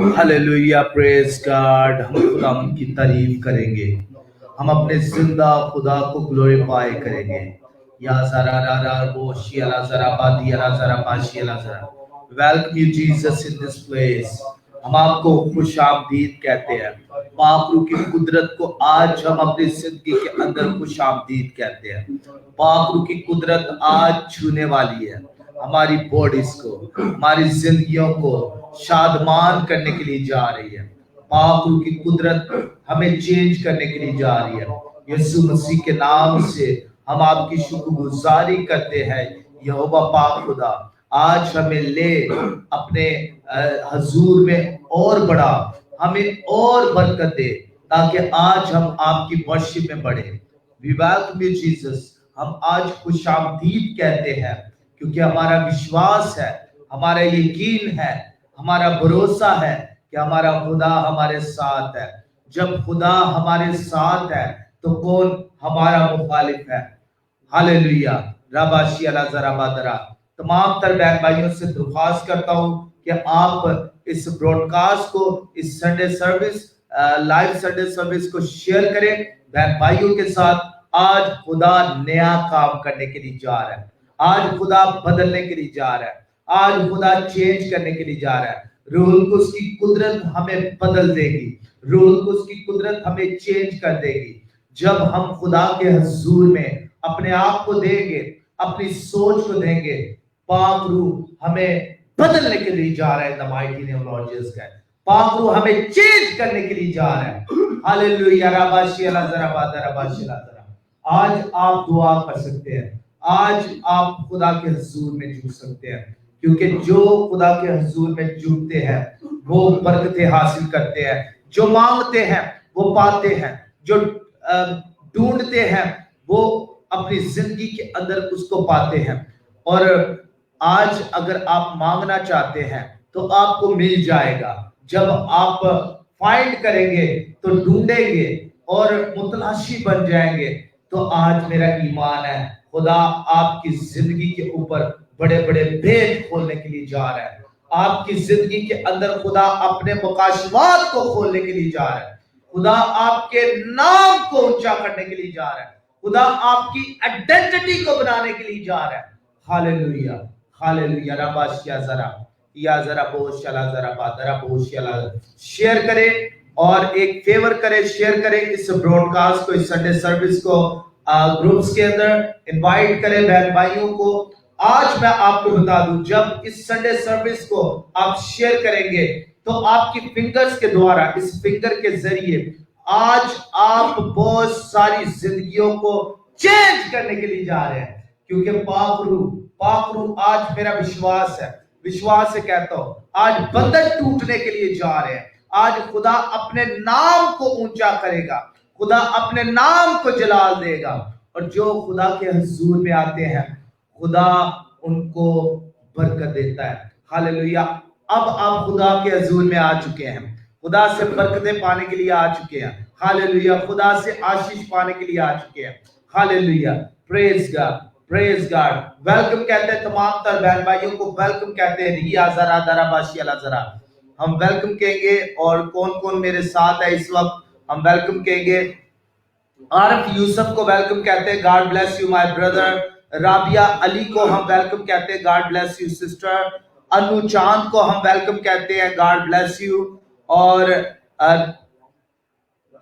Hallelujah, praise God. हम खुदा की तारीफ करेंगे, हम अपने जिंदा खुदा को ग्लोरीफाई करेंगे। या जरा रा रा वो शियाला जरा बादी रा जरा बाशियाला जरा। Welcome you Jesus in this place. हम आपको खुश आमदीद कहते हैं। पाक रूह की कुदरत को आज हम अपनी जिंदगी के अंदर खुश आमदीद कहते हैं। पाक रूह की कुदरत आज छूने वाली है हमारी बॉडीज को, हमारी जिंदगियों को शादमान करने के लिए जा रही है। पाक रूह की कुदरत हमें चेंज करने के लिए जा रही है। यीशु मसीह के नाम से हम आपकी शुक्रगुजारी करते हैं। यहोवा पाक खुदा आज हमें ले अपने हजूर में और बढ़ा, हमें और बरकत दे, ताकि आज हम आपकी वर्शिप में बढ़े। We welcome you Jesus. हम आज खुशामदीद कहते हैं क्योंकि हमारा विश्वास है, हमारा यकीन है, हमारा भरोसा है कि हमारा खुदा हमारे साथ है। जब खुदा हमारे साथ है तो कौन हमारा मुखालिफ है। हालेलुया, राबाशी अला जरा बादरा। तमाम तर बहन भाइयों से दरख्वास्त करता हूं कि आप इस ब्रॉडकास्ट को, इस Sunday service, live Sunday service को शेयर करें बहन भाइयों के साथ। आज खुदा नया काम करने के लिए जा रहा है, आज खुदा बदलने के लिए जा रहा है, आज खुदा चेंज करने के लिए जा रहा है। रूहुल कुद्स की कुदरत हमें बदल देगी, रूहुल कुद्स की कुदरत हमें चेंज कर देगी। जब हम खुदा के हजूर में अपने आप को देंगे, अपनी सोच को देंगे, पाक रूह हमें बदलने के लिए जा रहा है। The mighty name of Lord Jesus Christ. पाक रूह हमें चेंज करने के लिए जा रहा है। हालेलुया, राबाशी अला जरा बादरा राबाशी अला जरा। आज आप दुआ कर सकते हैं, आज आप खुदा के हजूर में झुक सकते हैं, क्योंकि जो खुदा के हजूर में झुकते हैं वो बरकतें हासिल करते हैं। जो मांगते हैं वो पाते हैं, जो ढूंढते हैं वो अपनी जिंदगी के अंदर उसको पाते हैं। और आज अगर आप मांगना चाहते हैं तो आपको मिल जाएगा। जब आप फाइंड करेंगे तो ढूंढेंगे और मुतलाशी बन जाएंगे। तो आज मेरा ईमान है खुदा आपकी जिंदगी के ऊपर बड़े बड़े भेद खोलने के लिए जा रहा है। आपकी जिंदगी के अंदर खुदा अपने मुकाशवात को खोलने के लिए जा रहा है। खुदा आपके नाम को ऊंचा करने के लिए जा रहा है। खुदा आपकी आइडेंटिटी को बनाने के लिए जा रहा है। हालेलुया, हालेलुया, राबाशिया जरा या जरा बोशला जरा बादरा बोशला। शेयर करें और एक फेवर करें, शेयर करें इस ब्रॉडकास्ट को, इस संडे सर्विस को ग्रुप्स के अंदर इनवाइट करें बहन भाइयों को। आज मैं आपको बता दूं, जब इस संडे सर्विस को आप शेयर करेंगे तो आपकी फिंगर्स के द्वारा, इस फिंगर के जरिए आज आप बहुत सारी जिंदगियों को चेंज करने के लिए जा रहे हैं। क्योंकि पाक रूह आज मेरा विश्वास से कहता हूं, आज बंधन टूटने के लिए जा रहे हैं। आज खुदा अपने नाम को ऊंचा करेगा, खुदा अपने नाम को जलाल देगा। और जो खुदा के हजूर में आते हैं खुदा उनको बरकत देता है। हालेलुया। अब आप खुदा के हजूर में आ चुके हैं, खुदा से बरकतें पाने के लिए आ चुके हैं। हालेलुया, खुदा से आशीष पाने के लिए आ चुके हैं। Hallelujah, praise God, praise God. Welcome कहते हैं तमाम तर बहन भाइयों को, वेलकम कहते हैं। रिया जरा दरा बाशिया जरा हम वेलकम कहेंगे। और कौन कौन मेरे साथ है इस वक्त, हम वेलकम कहेंगे। आरिफ यूसुफ को वेलकम कहते हैं, God bless you my brother. Rabia Ali को हम वेलकम कहते हैं, गॉड ब्लेस यू सिस्टर। अनु चांद को हम वेलकम कहते हैं, गॉड ब्लेस यू। और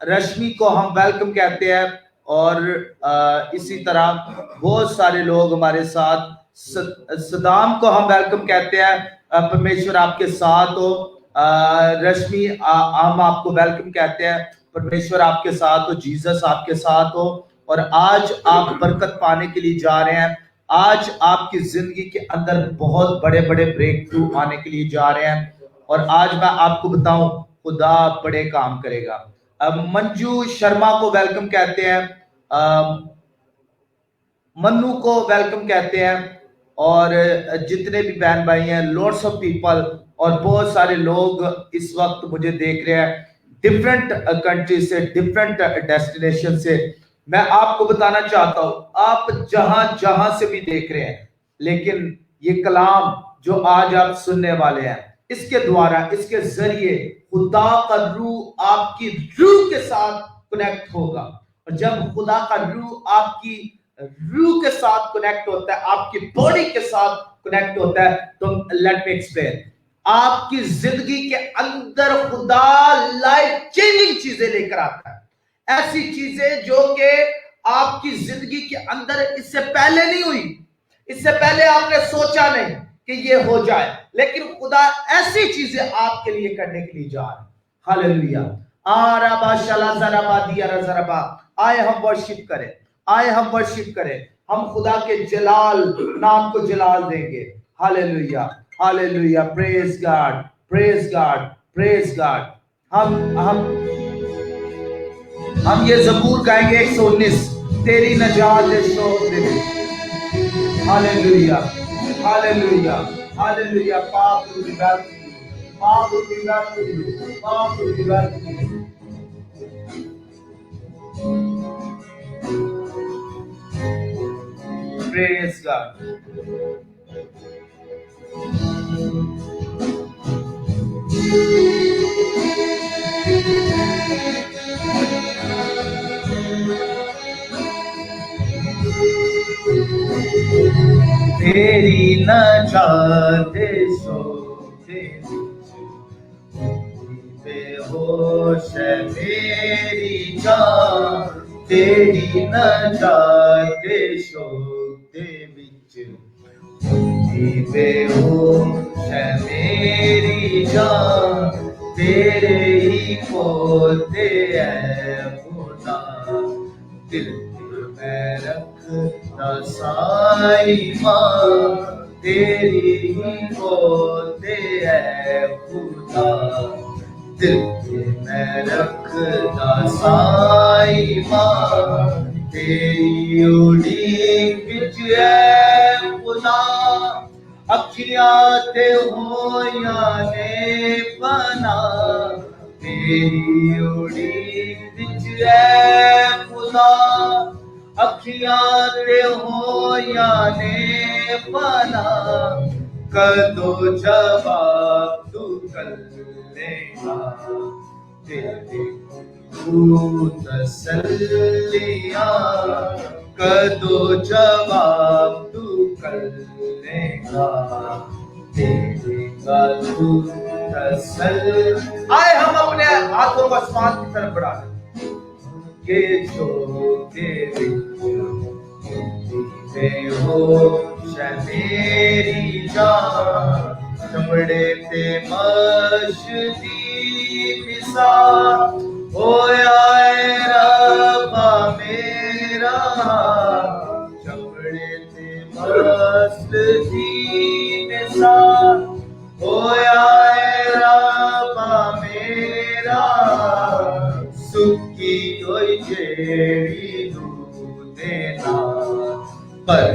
रश्मि को हम वेलकम कहते हैं। और इसी तरह बहुत सारे लोग हमारे साथ। सदाम को हम वेलकम कहते हैं, परमेश्वर आपके साथ हो। रश्मि हम आपको वेलकम कहते हैं, परमेश्वर आपके साथ हो, जीसस आपके साथ हो। और आज आप बरकत पाने के लिए जा रहे हैं। आज आपकी जिंदगी के अंदर बहुत बड़े बड़े ब्रेक थ्रू आने के लिए जा रहे हैं। और आज मैं आपको बताऊं, खुदा बड़े काम करेगा। मंजू शर्मा को वेलकम कहते हैं, मन्नू को वेलकम कहते हैं। और जितने भी बहन भाई हैं, लॉट्स ऑफ पीपल, और बहुत सारे लोग इस वक्त मुझे देख रहे हैं डिफरेंट कंट्री से, डिफरेंट डेस्टिनेशन से। मैं आपको बताना चाहता हूं, आप जहां जहां से भी देख रहे हैं, लेकिन ये कलाम जो आज आप सुनने वाले हैं, اس کے द्वारा, اس کے ذریعے خدا کا روح آپ کی روح کے ساتھ کنیکٹ ہوگا. اور جب خدا کا روح آپ کی روح کے ساتھ کنیکٹ ہوتا ہے, آپ کی باڈی کے ساتھ کنیکٹ ہوتا ہے, تو لیٹ می ایکسپلین, آپ کی زندگی کے اندر خدا لائف چینجنگ چیزیں لے کر آتا ہے. ایسی چیزیں جو کہ آپ کی زندگی کے اندر اس سے پہلے نہیں ہوئی, اس سے پہلے آپ نے سوچا نہیں کہ یہ ہو جائے, لیکن خدا ایسی چیزیں آپ کے لیے کرنے کے لیے جا رہا ہے. ہاللیلویا. آرابا شلا زرابا دیا زرابا. آئے ہم ورشپ کریں, آئے ہم ورشپ کریں, ہم خدا کے جلال نام کو جلال دیں گے. ہاللیلویا, ہاللیلویا. پریز گاڈ, پریز گاڈ, پریز گاڈ. ہم یہ زبور گائیں گے 119, تیری نجات ہے شوق دے. ہاللیلویا, ہاللیلویا, ہاللیلویا. پاپ تو دیوار کی, پاپ تو دیوار کی, پاپ تو دیوار کی. Praise God. تیری نجات شوق بے ہوش ہے میری جان, تیری نجات شوق وچ بے ہوش ہے میری جان, تیرے ہی پوتے ہے خدا, دل میں رکھتا سائی ماں, تیری ہی پوتے ہے خدا, دل میں رکھتا سائی ماں, تیری اڑیک وچ ہے خدا, اکھیاں تے ہویاں نے بنا, تیری اڑیک وچ ہے خدا, اکھیاں تے ہویاں نے بنا, کدو جواب تو کلے گا, تیرے کو تسلیاں, کدو جواب تو کلے گا, تیرے کا تو تسلیاں. آئے ہم اپنے ہاتھوں کو آسمان کی طرف بڑھا دیں کہ جو تیرے ہوش ہے میری جان, چمڑے تے مشدی مثال ہویا اے ربا میرا, چمڑے تے مشدی مثال ہویا اے ربا میرا, سکی ہوئی جیڑی دودے نا, پر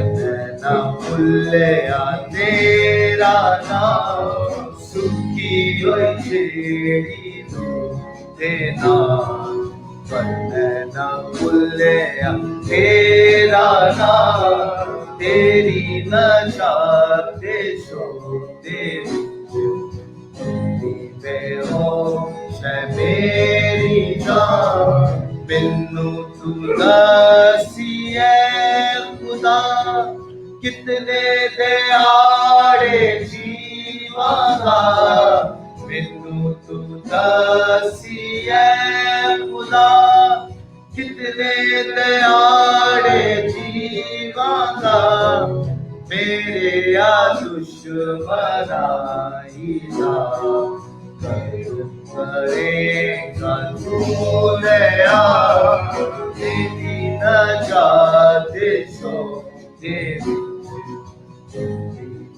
نہ بھولیا تیرا نام, سکی ہوئی جیڑی دودے نا, پر نہ بھولیا تیرا نام, تیری نجات شوق بے ہوش ہے میری جان, مینوں تو دسی اے خدا, کتنے دیہاڑے جیواں گا, مینوں تو دسی اے خدا, کتنے دیہاڑے جیواں گا, میرے یا دشمن آئیدا, کرے گا تو لیا, تیری نجات شوق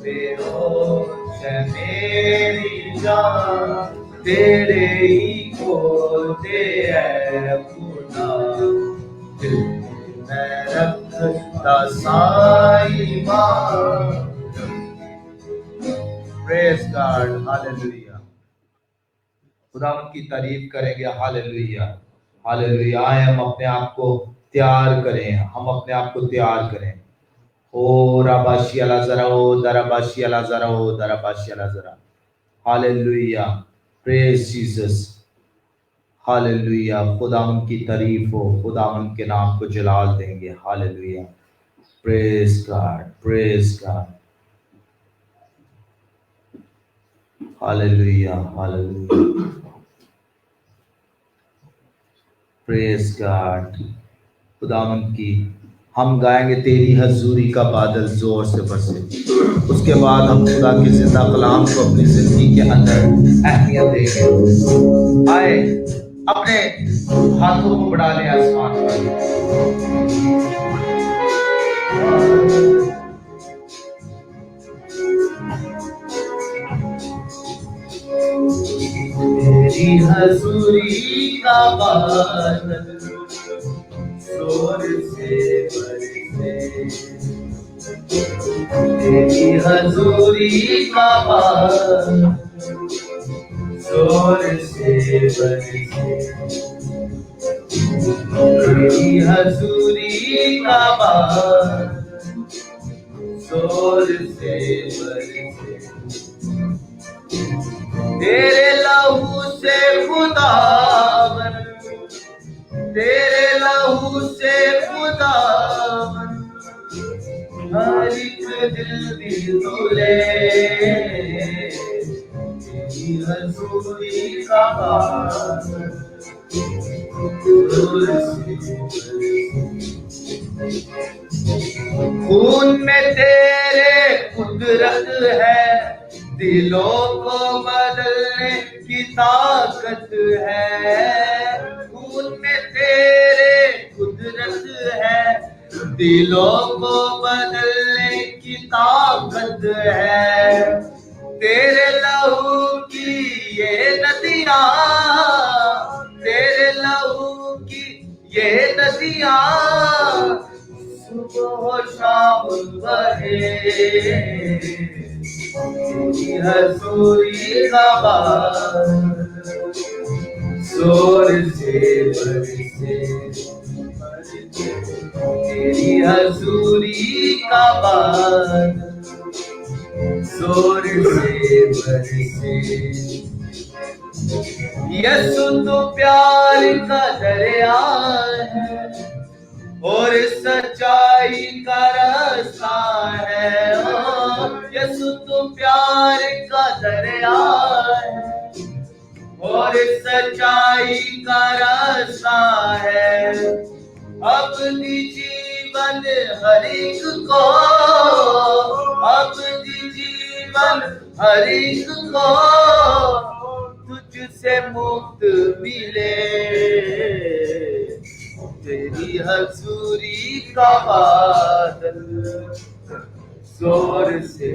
بے ہوش ہے میری جان, تیرے ہی پوتے ہے خدا, دل میں رکھتا سائی ماں. پریز گاڈ, ہاللیلویا. خدا ان کی تعریف کریں گے. ہاللیلویا, ہاللیلویا. آئے ہم اپنے آپ کو تیار کریں, ہم اپنے آپ کو تیار کریں. او راباشی اللہ ذرا, او دراباشی اللہ ذرا, او دراباشی اللہ ذرا. Hallelujah, praise Jesus, hallelujah. खुदावन की तारीफ हो, खुदावन के नाम को जलाल देंगे। Hallelujah, praise God, praise God, hallelujah, hallelujah, praise God. खुदावन की हम गाएंगे तेरी हजूरी का बादल जोर से बरसे। उसके बाद हम खुदा के जिंदा कलाम को अपनी जिंदगी के अंदर अहमियत देंगे। आए अपने हाथों को बढ़ा ले आसमान पर। तेरी हजूरी का बादल जोर से बरसे, तेरी हजूरी का बादल जोर से बरसे, तेरी हजूरी का बादल जोर से बरसे, तेरे लहू से खुदावन, तेरे लहू से खुदावन हर एक दिल तोले, तेरी हजूरी का बादल जोर से बरसे, खून में तेरे कुदरत है, दिलों को बदलने की ताकत है। खून में तेरे कुदरत है, दिलों को बदलने की ताकत है। तेरे लहू की ये नदियाँ, तेरे लहू की ये नदियाँ सुबह शाम बहे, तेरी हजूरी का बादल जोर से बरसे, तेरी हजूरी का बादल जोर से बरसे। यीशु तो प्यार का दरिया है और सच्चाई का रास्ता है। यीशु तो प्यार का दरिया है और सच्चाई का रास्ता है। अपनी जीवन हर एक को, अपनी जीवन हर एक को तुझसे मुक्त मिले, तेरी हजूरी का बादल जोर से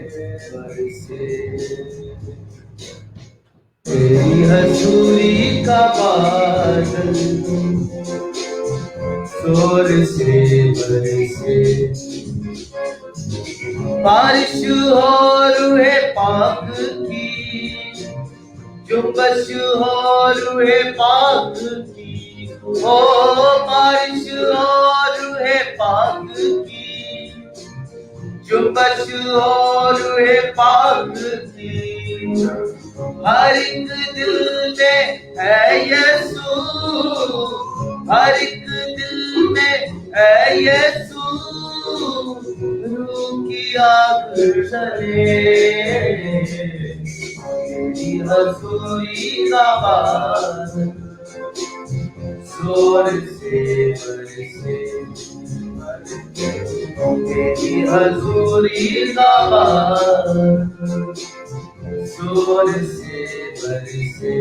बरसे, तेरी हजूरी का बादल जोर से बरसे। बारिश हो रूहे पाक की, जुम्बश हो रूहे पाक की, ओ बारिश हो रूहे पाक की, जुम्बश हो रूहे पाक की। हर एक दिल में है यीशु, हर एक दिल में है यीशु, रूह की आग जले, तेरी हजूरी का बादल जोर से बरसे, तेरी हजूरी का बादल जोर से बरसे,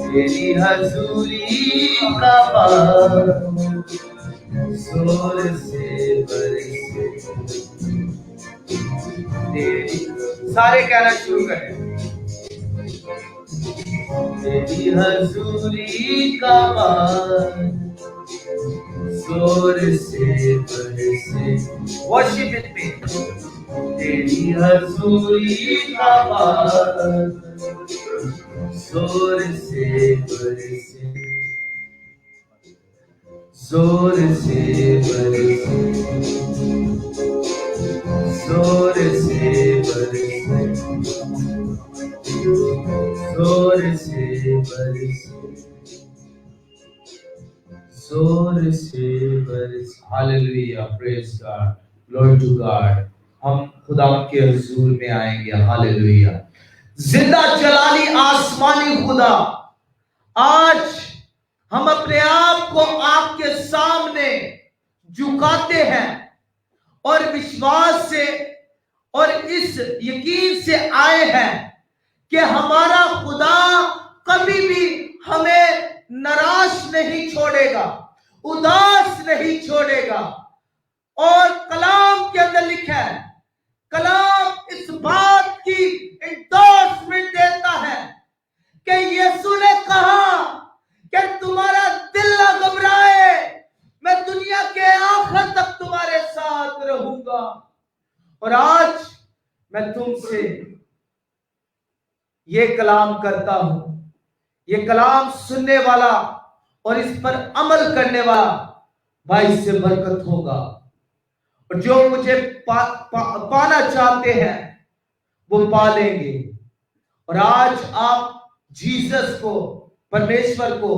तेरी हजूरी का बादल जोर से बरसे, तेरी सारे कहना शुरू करें, तेरी हजूरी का बादल जोर से बरसे। वर्शिप विद मी, तेरी हजूरी का बादल जोर से बरसे, जोर से बरसे, जोर से बरसे, जोर से बरस। Hallelujah, praise God, glory to God. हम खुदा के हुजूर में आएंगे। हालेलुया। जिंदा जलाली आसमानी खुदा, आज हम अपने आप को आपके सामने झुकाते हैं और विश्वास से और इस यकीन से आए हैं कि हमारा खुदा कभी भी हमें निराश नहीं छोड़ेगा, उदास नहीं छोड़ेगा। और कलाम के अंदर लिखा है, कलाम इस बात की एंडोर्समेंट देता है कि यीशु ने कहा कि तुम्हारा दिल ना घबराए, मैं दुनिया के आखिर तक तुम्हारे साथ रहूंगा। और आज मैं तुमसे ये कलाम करता हूं, ये कलाम सुनने वाला और इस पर अमल करने वाला भाई से बरकत होगा। और जो मुझे पाना चाहते हैं वो पा लेंगे। और आज आप जीसस को, परमेश्वर को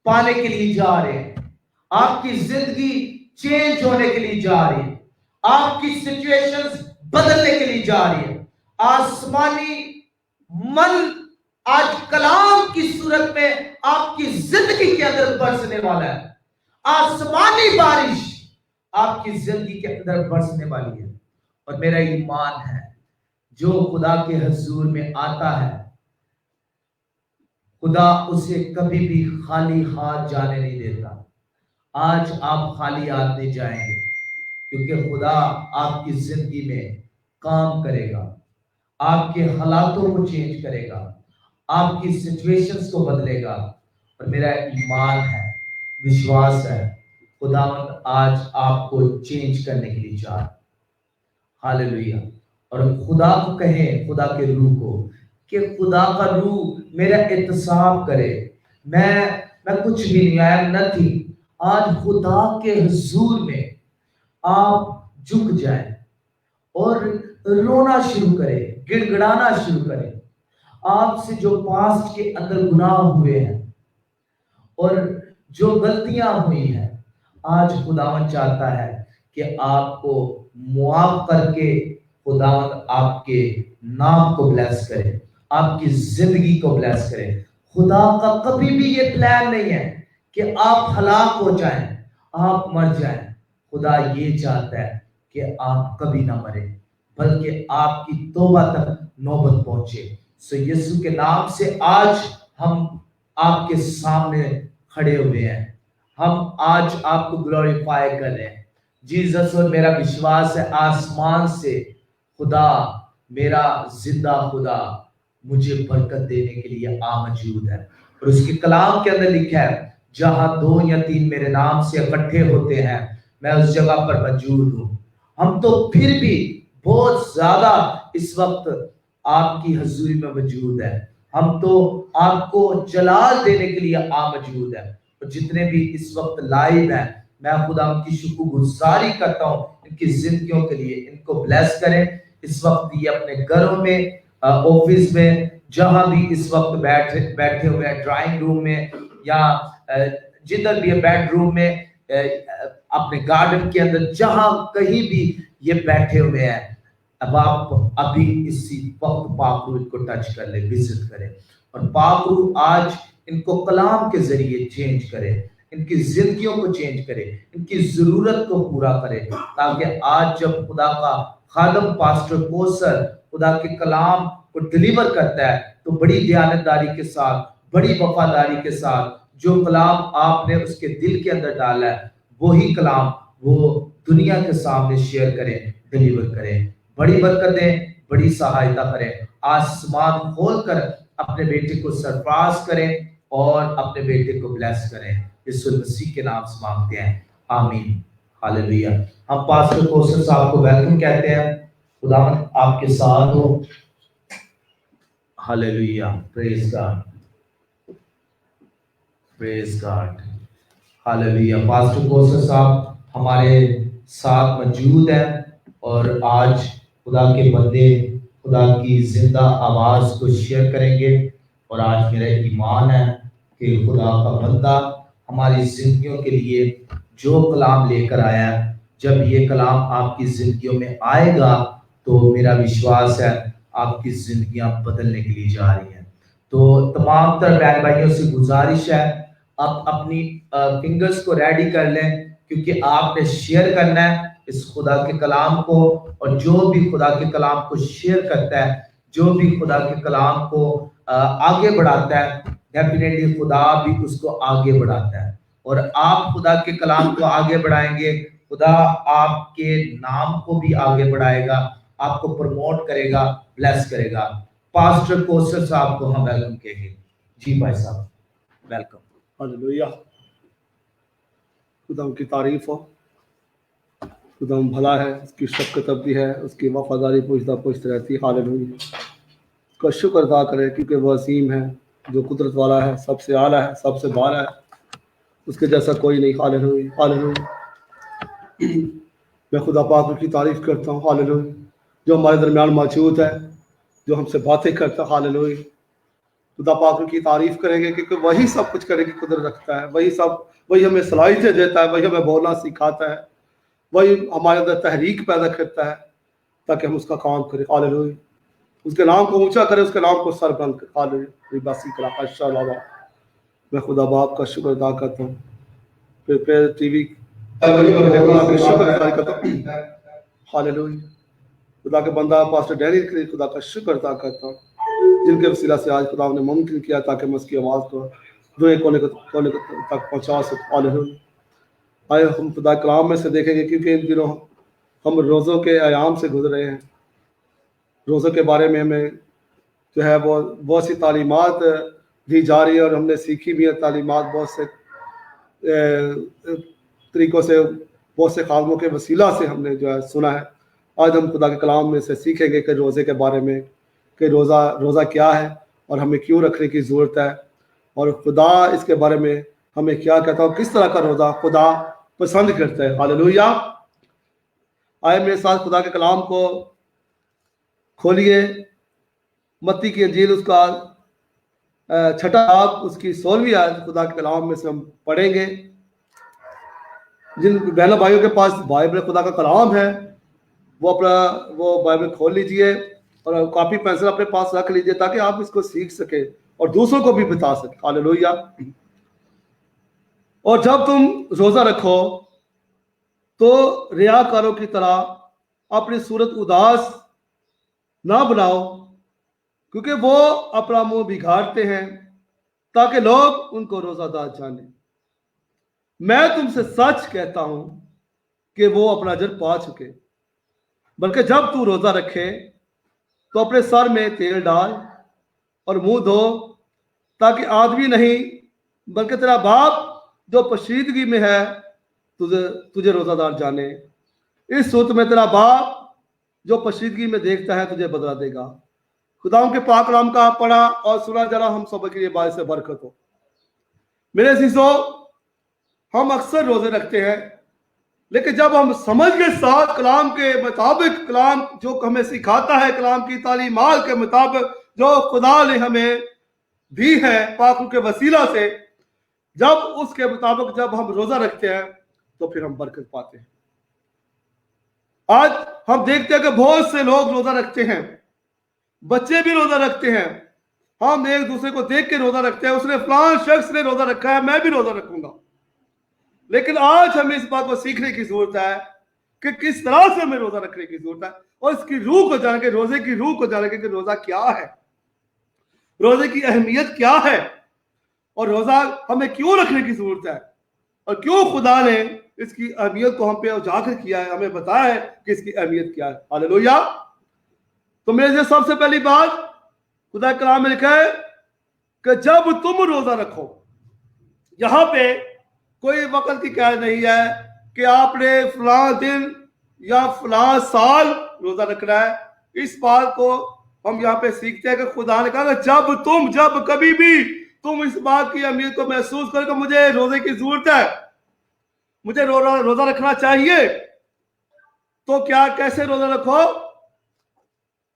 पाने के लिए जा रहे हैं। आपकी जिंदगी चेंज होने के लिए जा रही है, आपकी सिचुएशंस बदलने के लिए जा रही है। आसमानी मन आज कलाम की सूरत में आपकी जिंदगी के अंदर बरसने वाला है। आसमानी बारिश आपकी जिंदगी के अंदर बरसने वाली है। और मेरा ईमान है, जो खुदा के हुजूर में आता है, खुदा उसे कभी भी खाली हाथ जाने नहीं देता। आज आप खाली हाथ नहीं जाएंगे, क्योंकि खुदा आपकी जिंदगी में काम करेगा, आपके हालातों को चेंज करेगा, आपकी सिचुएशंस को बदलेगा। और मेरा ईमान है, विश्वास है, खुदावंद आज आपको चेंज करने के लिए चाह। हालेलुया। और खुदा को कहें, खुदा के रूह को, कि खुदा का रूह मेरा एहतसाब करे। मैं कुछ भी नहीं, आई एम नथिंग। आज खुदा के हुजूर में आप झुक जाएं और रोना शुरू करें, गिड़गिड़ाना शुरू करें। आपसे जो पास्ट के अंदर गुनाह हुए हैं और जो गलतियां हुई हैं, आज खुदावन चाहता है कि आपको मुआफ करके खुदावन आपके नाम को ब्लेस करे, आपकी जिंदगी को ब्लेस करे। खुदा का कभी भी ये प्लान नहीं है कि आप हलाक हो जाएं, आप मर जाएं। खुदा ये चाहता है कि आप कभी ना मरे, बल्कि आपकी तौबा तक नौबत पहुंचे। सो यीशु के नाम से आज हम आपके सामने खड़े हुए हैं, हम आज आपको ग्लोरीफाई कर रहे हैं जीसस। और मेरा विश्वास है, आसमान से खुदा, मेरा जिंदा खुदा मुझे बरकत देने के लिए मौजूद है। और उसके कलाम के अंदर लिखा है, जहां 2 या 3 मेरे नाम से इकट्ठे होते हैं, मैं उस जगह पर मौजूद हूं। हम तो फिर भी बहुत ज्यादा इस वक्त आपकी हजूरी में मौजूद है। हम तो आपको जलाल देने के लिए मौजूद है। और जितने भी इस वक्त लाइव हैं, मैं खुदा उनकी शुक्रगुजारी करता हूँ इनकी जिंदगियों के लिए। इनको ब्लेस करें। इस वक्त ये अपने घरों में, ऑफिस में, जहां भी इस वक्त बैठे हुए हैं, ड्राइंग रूम में या जिधर भी, बेडरूम में, अपने गार्डन के अंदर, जहां कहीं भी ये बैठे हुए हैं, अब आप अभी इसी वक्त पाकरू इनको टच कर ले, विजिट करें। और पाकरू आज इनको कलाम के जरिए चेंज करे, इनकी जिंदगियों को चेंज करे, इनकी जरूरत को पूरा करे, ताकि आज जब खुदा का खादम पास्टर कोसर खुदा के कलाम को डिलीवर करता है, तो बड़ी दयानतदारी के साथ, बड़ी वफादारी के साथ जो कलाम आपने उसके दिल के अंदर डाला है, वही कलाम वो दुनिया के सामने शेयर करें, डिलीवर करें। बड़ी बरकतें, बड़ी सहायता करें। आसमान खोलकर अपने बेटे को सरफराज करें और अपने बेटे को ब्लेस करें। यीशु मसीह के नाम से मांगते हैं, आमीन। हालेलुया। हम पास्टर कोसर साहब को वेलकम कहते हैं। खुदावंद आपके साथ हो। Hallelujah, praise God, praise God, hallelujah. Pastor Kausar साहब हमारे साथ मौजूद है और आज खुदा के बंदे खुदा की जिंदा आवाज को शेयर करेंगे। اور آج میرا ایمان ہے کہ خدا کا بندہ ہماری زندگیوں کے لیے جو کلام لے کر آیا ہے، جب یہ کلام آپ کی زندگیوں میں آئے گا تو میرا وشواس ہے آپ کی زندگیاں بدلنے کے لیے جا رہی ہیں۔ تو تمام تر بہن بھائیوں سے گزارش ہے، آپ اپنی فنگرز کو ریڈی کر لیں، کیونکہ آپ نے شیئر کرنا ہے اس خدا کے کلام کو، اور جو بھی خدا کے کلام کو شیئر کرتا ہے، جو بھی خدا کے کلام کو آگے بڑھاتا ہے، ڈیفینیٹلی خدا بھی اس کو آگے بڑھاتا ہے، اور آپ خدا کے کلام کو آگے بڑھائیں گے، خدا آپ کے نام کو بھی آگے بڑھائے گا، آپ کو پروموٹ کرے گا، بلیس کرے گا۔ پاسٹر کوسٹر صاحب کو ہم ویلکم کہیں گے۔ جی بھائی صاحب ویلکم۔ ہاللیلویہ، خدا کی تعریف ہو، خدا بھلا ہے، اس کی شفقت ابدی ہے، اس کی وفاداری پوچھتا پوچھتے رہتی ہے۔ ہاللیلویہ، اس کا شکر ادا کرے کیونکہ وہ عظیم ہے، جو قدرت والا ہے، سب سے اعلیٰ ہے، سب سے بالا ہے، اس کے جیسا کوئی نہیں۔ ہاللیلویہ، ہاللیلویہ، میں خدا پاک کی تعریف کرتا ہوں۔ ہاللیلویہ، جو ہمارے درمیان موجود ہے، جو ہم سے باتیں کرتا ہے۔ ہاللیلویہ، خدا پاک کی تعریف کریں گے کیونکہ وہی سب کچھ کرنے کی قدرت رکھتا ہے، وہی ہمیں صلاحیتیں دیتا ہے، وہی ہمیں بولنا سکھاتا ہے، وہی ہمارے اندر تحریک پیدا کرتا ہے تاکہ ہم اس کا کام کریں۔ ہاللیلویہ، اس کے نام کو اونچا کریں، اس کے نام کو سر بلند کریں۔ ہاللیلویہ، باسی کرا اللہ، میں خدا باپ کا شکر ادا کرتا ہوں، پھر ٹی وی خدا کا شکر ادا کرتا ہوں۔ ہاللیلویہ، خدا کے بندہ پاسٹر ڈینی کے لیے خدا کا شکر ادا کرتا ہوں، جن کے وسیلہ سے آج خدا نے ممکن کیا تاکہ میں اس کی آواز کو دنیا کونے تک پہنچا سکوں۔ ہاللیلویہ، آئے ہم خدا کلام میں سے دیکھیں گے، کیونکہ ان دنوں ہم روزوں کے ایام سے گزرے ہیں، روزوں کے بارے میں ہمیں جو ہے وہ بہت سی تعلیمات دی جا رہی ہے، اور ہم نے سیکھی بھی ہے تعلیمات بہت سے طریقوں سے، بہت سے خادموں کے وسیلہ سے ہم نے جو ہے سنا ہے۔ آج ہم خدا کے کلام میں سے سیکھیں گے کہ روزے کے بارے میں، کہ روزہ کیا ہے اور ہمیں کیوں رکھنے کی ضرورت ہے، اور خدا اس کے بارے میں ہمیں کیا کہتا ہے، کس طرح کا روزہ خدا پسند کرتا ہے۔ ہاللیلویہ، آئے میرے ساتھ خدا کے کلام کو کھولیے، متی کی انجیل اس کا 6واں باب، اس کی 16ویں آیت خدا کے کلام میں سے ہم پڑھیں گے۔ جن بہنوں بھائیوں کے پاس بائبل خدا کا کلام ہے وہ بائبل کھول لیجئے اور کاپی پینسل اپنے پاس رکھ لیجئے تاکہ آپ اس کو سیکھ سکیں اور دوسروں کو بھی بتا سکیں۔ ہاللیلویہ، اور جب تم روزہ رکھو تو ریاکاروں کی طرح اپنی صورت اداس نہ بناؤ، کیونکہ وہ اپنا منہ بگاڑتے ہیں تاکہ لوگ ان کو روزہ دار جانیں۔ میں تم سے سچ کہتا ہوں کہ وہ اپنا اجر پا چکے۔ بلکہ جب تو روزہ رکھے تو اپنے سر میں تیل ڈال اور منہ دھو، تاکہ آدمی نہیں بلکہ تیرا باپ جو پوشیدگی میں ہے تجھے روزہ دار جانے۔ اس صورت میں تیرا باپ جو پوشیدگی میں دیکھتا ہے تجھے بدلہ دے گا۔ خدا کے پاک کلام کا پڑھا اور سنا جانا ہم سب کے لیے باعث برکت ہو۔ میرے عزیزو، ہم اکثر روزے رکھتے ہیں، لیکن جب ہم سمجھ کے ساتھ کلام کے مطابق، کلام جو ہمیں سکھاتا ہے، کلام کی تعلیمات کے مطابق جو خدا نے ہمیں دی ہے پاک کے وسیلہ سے، جب اس کے مطابق جب ہم روزہ رکھتے ہیں تو پھر ہم برکت پاتے ہیں۔ آج ہم دیکھتے ہیں کہ بہت سے لوگ روزہ رکھتے ہیں، بچے بھی روزہ رکھتے ہیں، ہم ایک دوسرے کو دیکھ کے روزہ رکھتے ہیں، اس نے فلاں شخص نے روزہ رکھا ہے، میں بھی روزہ رکھوں گا۔ لیکن آج ہمیں اس بات کو سیکھنے کی ضرورت ہے کہ کس طرح سے ہمیں روزہ رکھنے کی ضرورت ہے، اور اس کی روح کو جان کے، روزے کی روح کو جان کے کہ روزہ کیا ہے، روزے کی اہمیت کیا ہے، اور روزہ ہمیں کیوں رکھنے کی ضرورت ہے، اور کیوں خدا نے اس کی اہمیت کو ہم پہ اجاگر کیا ہے، ہمیں بتایا ہے کہ اس کی اہمیت کیا ہے۔ ہاللیلویہ، تو میرے لیے سب سے پہلی بات خدا کلام میں لکھا ہے کہ جب تم روزہ رکھو، یہاں پہ کوئی وقت کی قید نہیں ہے کہ آپ نے فلاں دن یا فلاں سال روزہ رکھنا ہے۔ اس بات کو ہم یہاں پہ سیکھتے ہیں کہ خدا نے کہا کہ جب کبھی بھی تم اس بات کی اہمیت کو محسوس کرو کہ مجھے روزے کی ضرورت ہے، مجھے روزہ رکھنا چاہیے، تو کیسے روزہ رکھو؟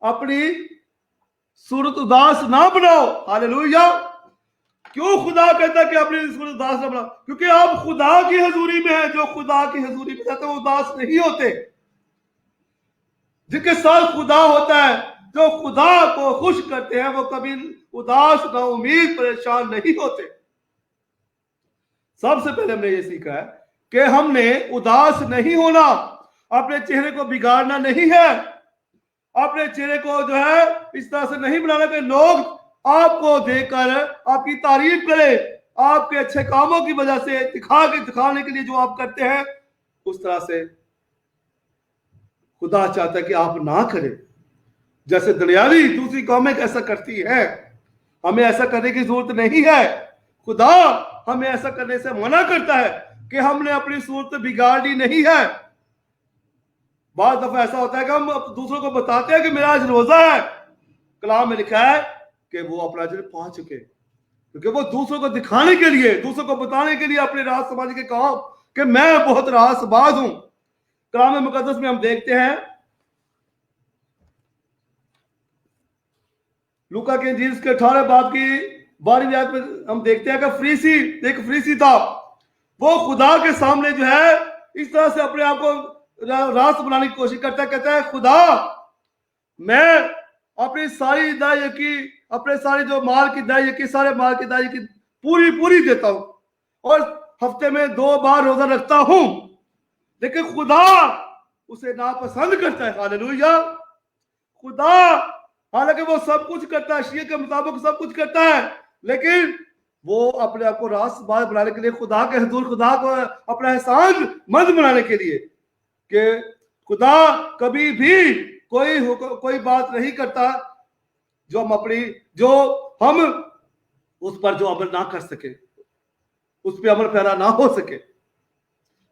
اپنی सूरत उदास ना बनाओ। हालेलुया। क्यों खुदा कहता है कि अपनी सूरत उदास ना बनाओ? क्योंकि आप खुदा की हजूरी में है। जो खुदा की हजूरी में जाते हैं वो उदास नहीं होते। जिनके साथ खुदा होता है, जो खुदा को खुश करते हैं, वो कभी उदास ना उम्मीद परेशान नहीं होते। सबसे पहले हमने ये सीखा है कि हमने उदास नहीं होना, अपने चेहरे को बिगाड़ना नहीं है, अपने चेहरे को जो है इस तरह से नहीं बनाना कि लोग आपको देखकर आपकी तारीफ करें, आपके अच्छे कामों की वजह से दिखाने के लिए जो आप करते हैं, उस तरह से खुदा चाहता है कि आप ना करें। जैसे दुनियावी दूसरी कौमें ऐसा करती है, हमें ऐसा करने की जरूरत नहीं है। खुदा हमें ऐसा करने से मना करता है कि हमने अपनी सूरत बिगाड़ी नहीं है। बहुत दफा ऐसा होता है कि हम दूसरों को बताते हैं कि मेरा आज रोजा है, कलाम में लिखा है कि वो अपना अजर पा चुके, क्योंकि वो दूसरों को दिखाने के लिए, दूसरों को बताने के लिए अपने राज समाज के काम कि मैं बहुत रासबाज हूं। कलाम मुकद्दस में हम देखते हैं, लूका के इंजील के 18 बाब की 12वीं आयत में हम देखते हैं कि एक फरीसी था, वो खुदा के सामने जो है इस तरह से अपने आप को रास बनाने की कोशिश करता है। कहता है, खुदा मैं अपनी सारी दाई की, अपने सारे जो माल की दाई की, सारे माल की दाई की पूरी देता हूं और हफ्ते में 2 बार रोजा रखता हूं, लेकिन खुदा उसे नापसंद करता है। हालेलुया। खुदा हालांकि वो सब कुछ करता है, शरीयत के मुताबिक सब कुछ करता है, लेकिन वो अपने आप को रासबाज बनाने के लिए, खुदा के हुजूर खुदा को अपना एहसान मंद बनाने के लिए, कि खुदा कभी भी कोई बात नहीं करता जो हम उस पर जो अमल ना कर सके, उस पर अमल पैरा ना हो सके।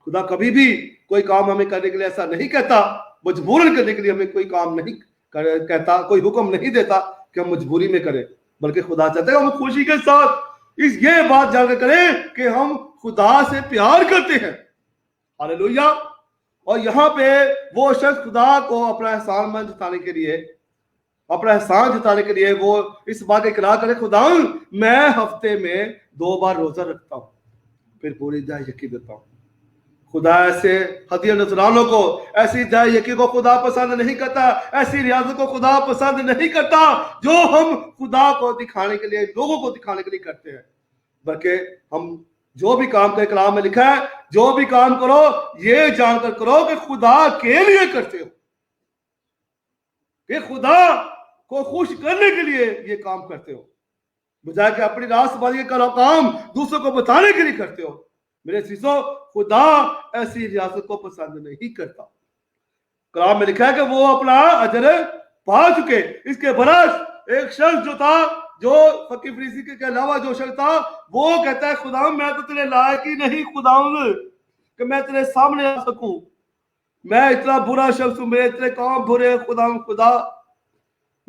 खुदा कभी भी कोई काम हमें करने के लिए ऐसा नहीं कहता, मजबूरन करने के लिए हमें कोई काम नहीं कहता, कोई हुक्म नहीं देता कि हम मजबूरी में करें, बल्कि खुदा चाहता है हम खुशी के साथ ये बात जानकर करें कि हम खुदा से प्यार करते हैं। हालेलुया। और यहाँ पे वो शख्स खुदा को अपना एहसान जताने के लिए, अपना एहसान जताने के लिए वो इस बात का इकरार करे, खुदा मैं हफ्ते में 2 बार रोजा रखता हूँ, फिर पूरी दाई यकी देता हूँ। खुदा ऐसे हदिया नजरानों को, ऐसी दाई यकी को खुदा पसंद नहीं करता, ऐसी रियाजत को खुदा पसंद नहीं करता जो हम खुदा को दिखाने के लिए, लोगों को दिखाने के लिए करते हैं। बल्कि हम जो भी काम करें, कलाम में लिखा है, जो भी काम करो ये जानकर करो कि खुदा के लिए करते हो, कि खुदा को खुश करने के लिए ये काम करते हो, बजाय कि अपनी रासबाजी का काम दूसरों को बताने के लिए करते हो। मेरे सीसो, खुदा ऐसी रियासत को पसंद नहीं करता। कलाम में लिखा है कि वो अपना अजर पा चुके। इसके बरस एक शख्स जो था, जो फकीर फरीसी के अलावा जो शख्स था, वो कहता है, खुदा मैं तो तेरे लायक ही नहीं खुदा कि मैं तेरे सामने आ सकूं, मैं इतना बुरा शख्स हूं, मेरे इतने काम बुरे, खुदा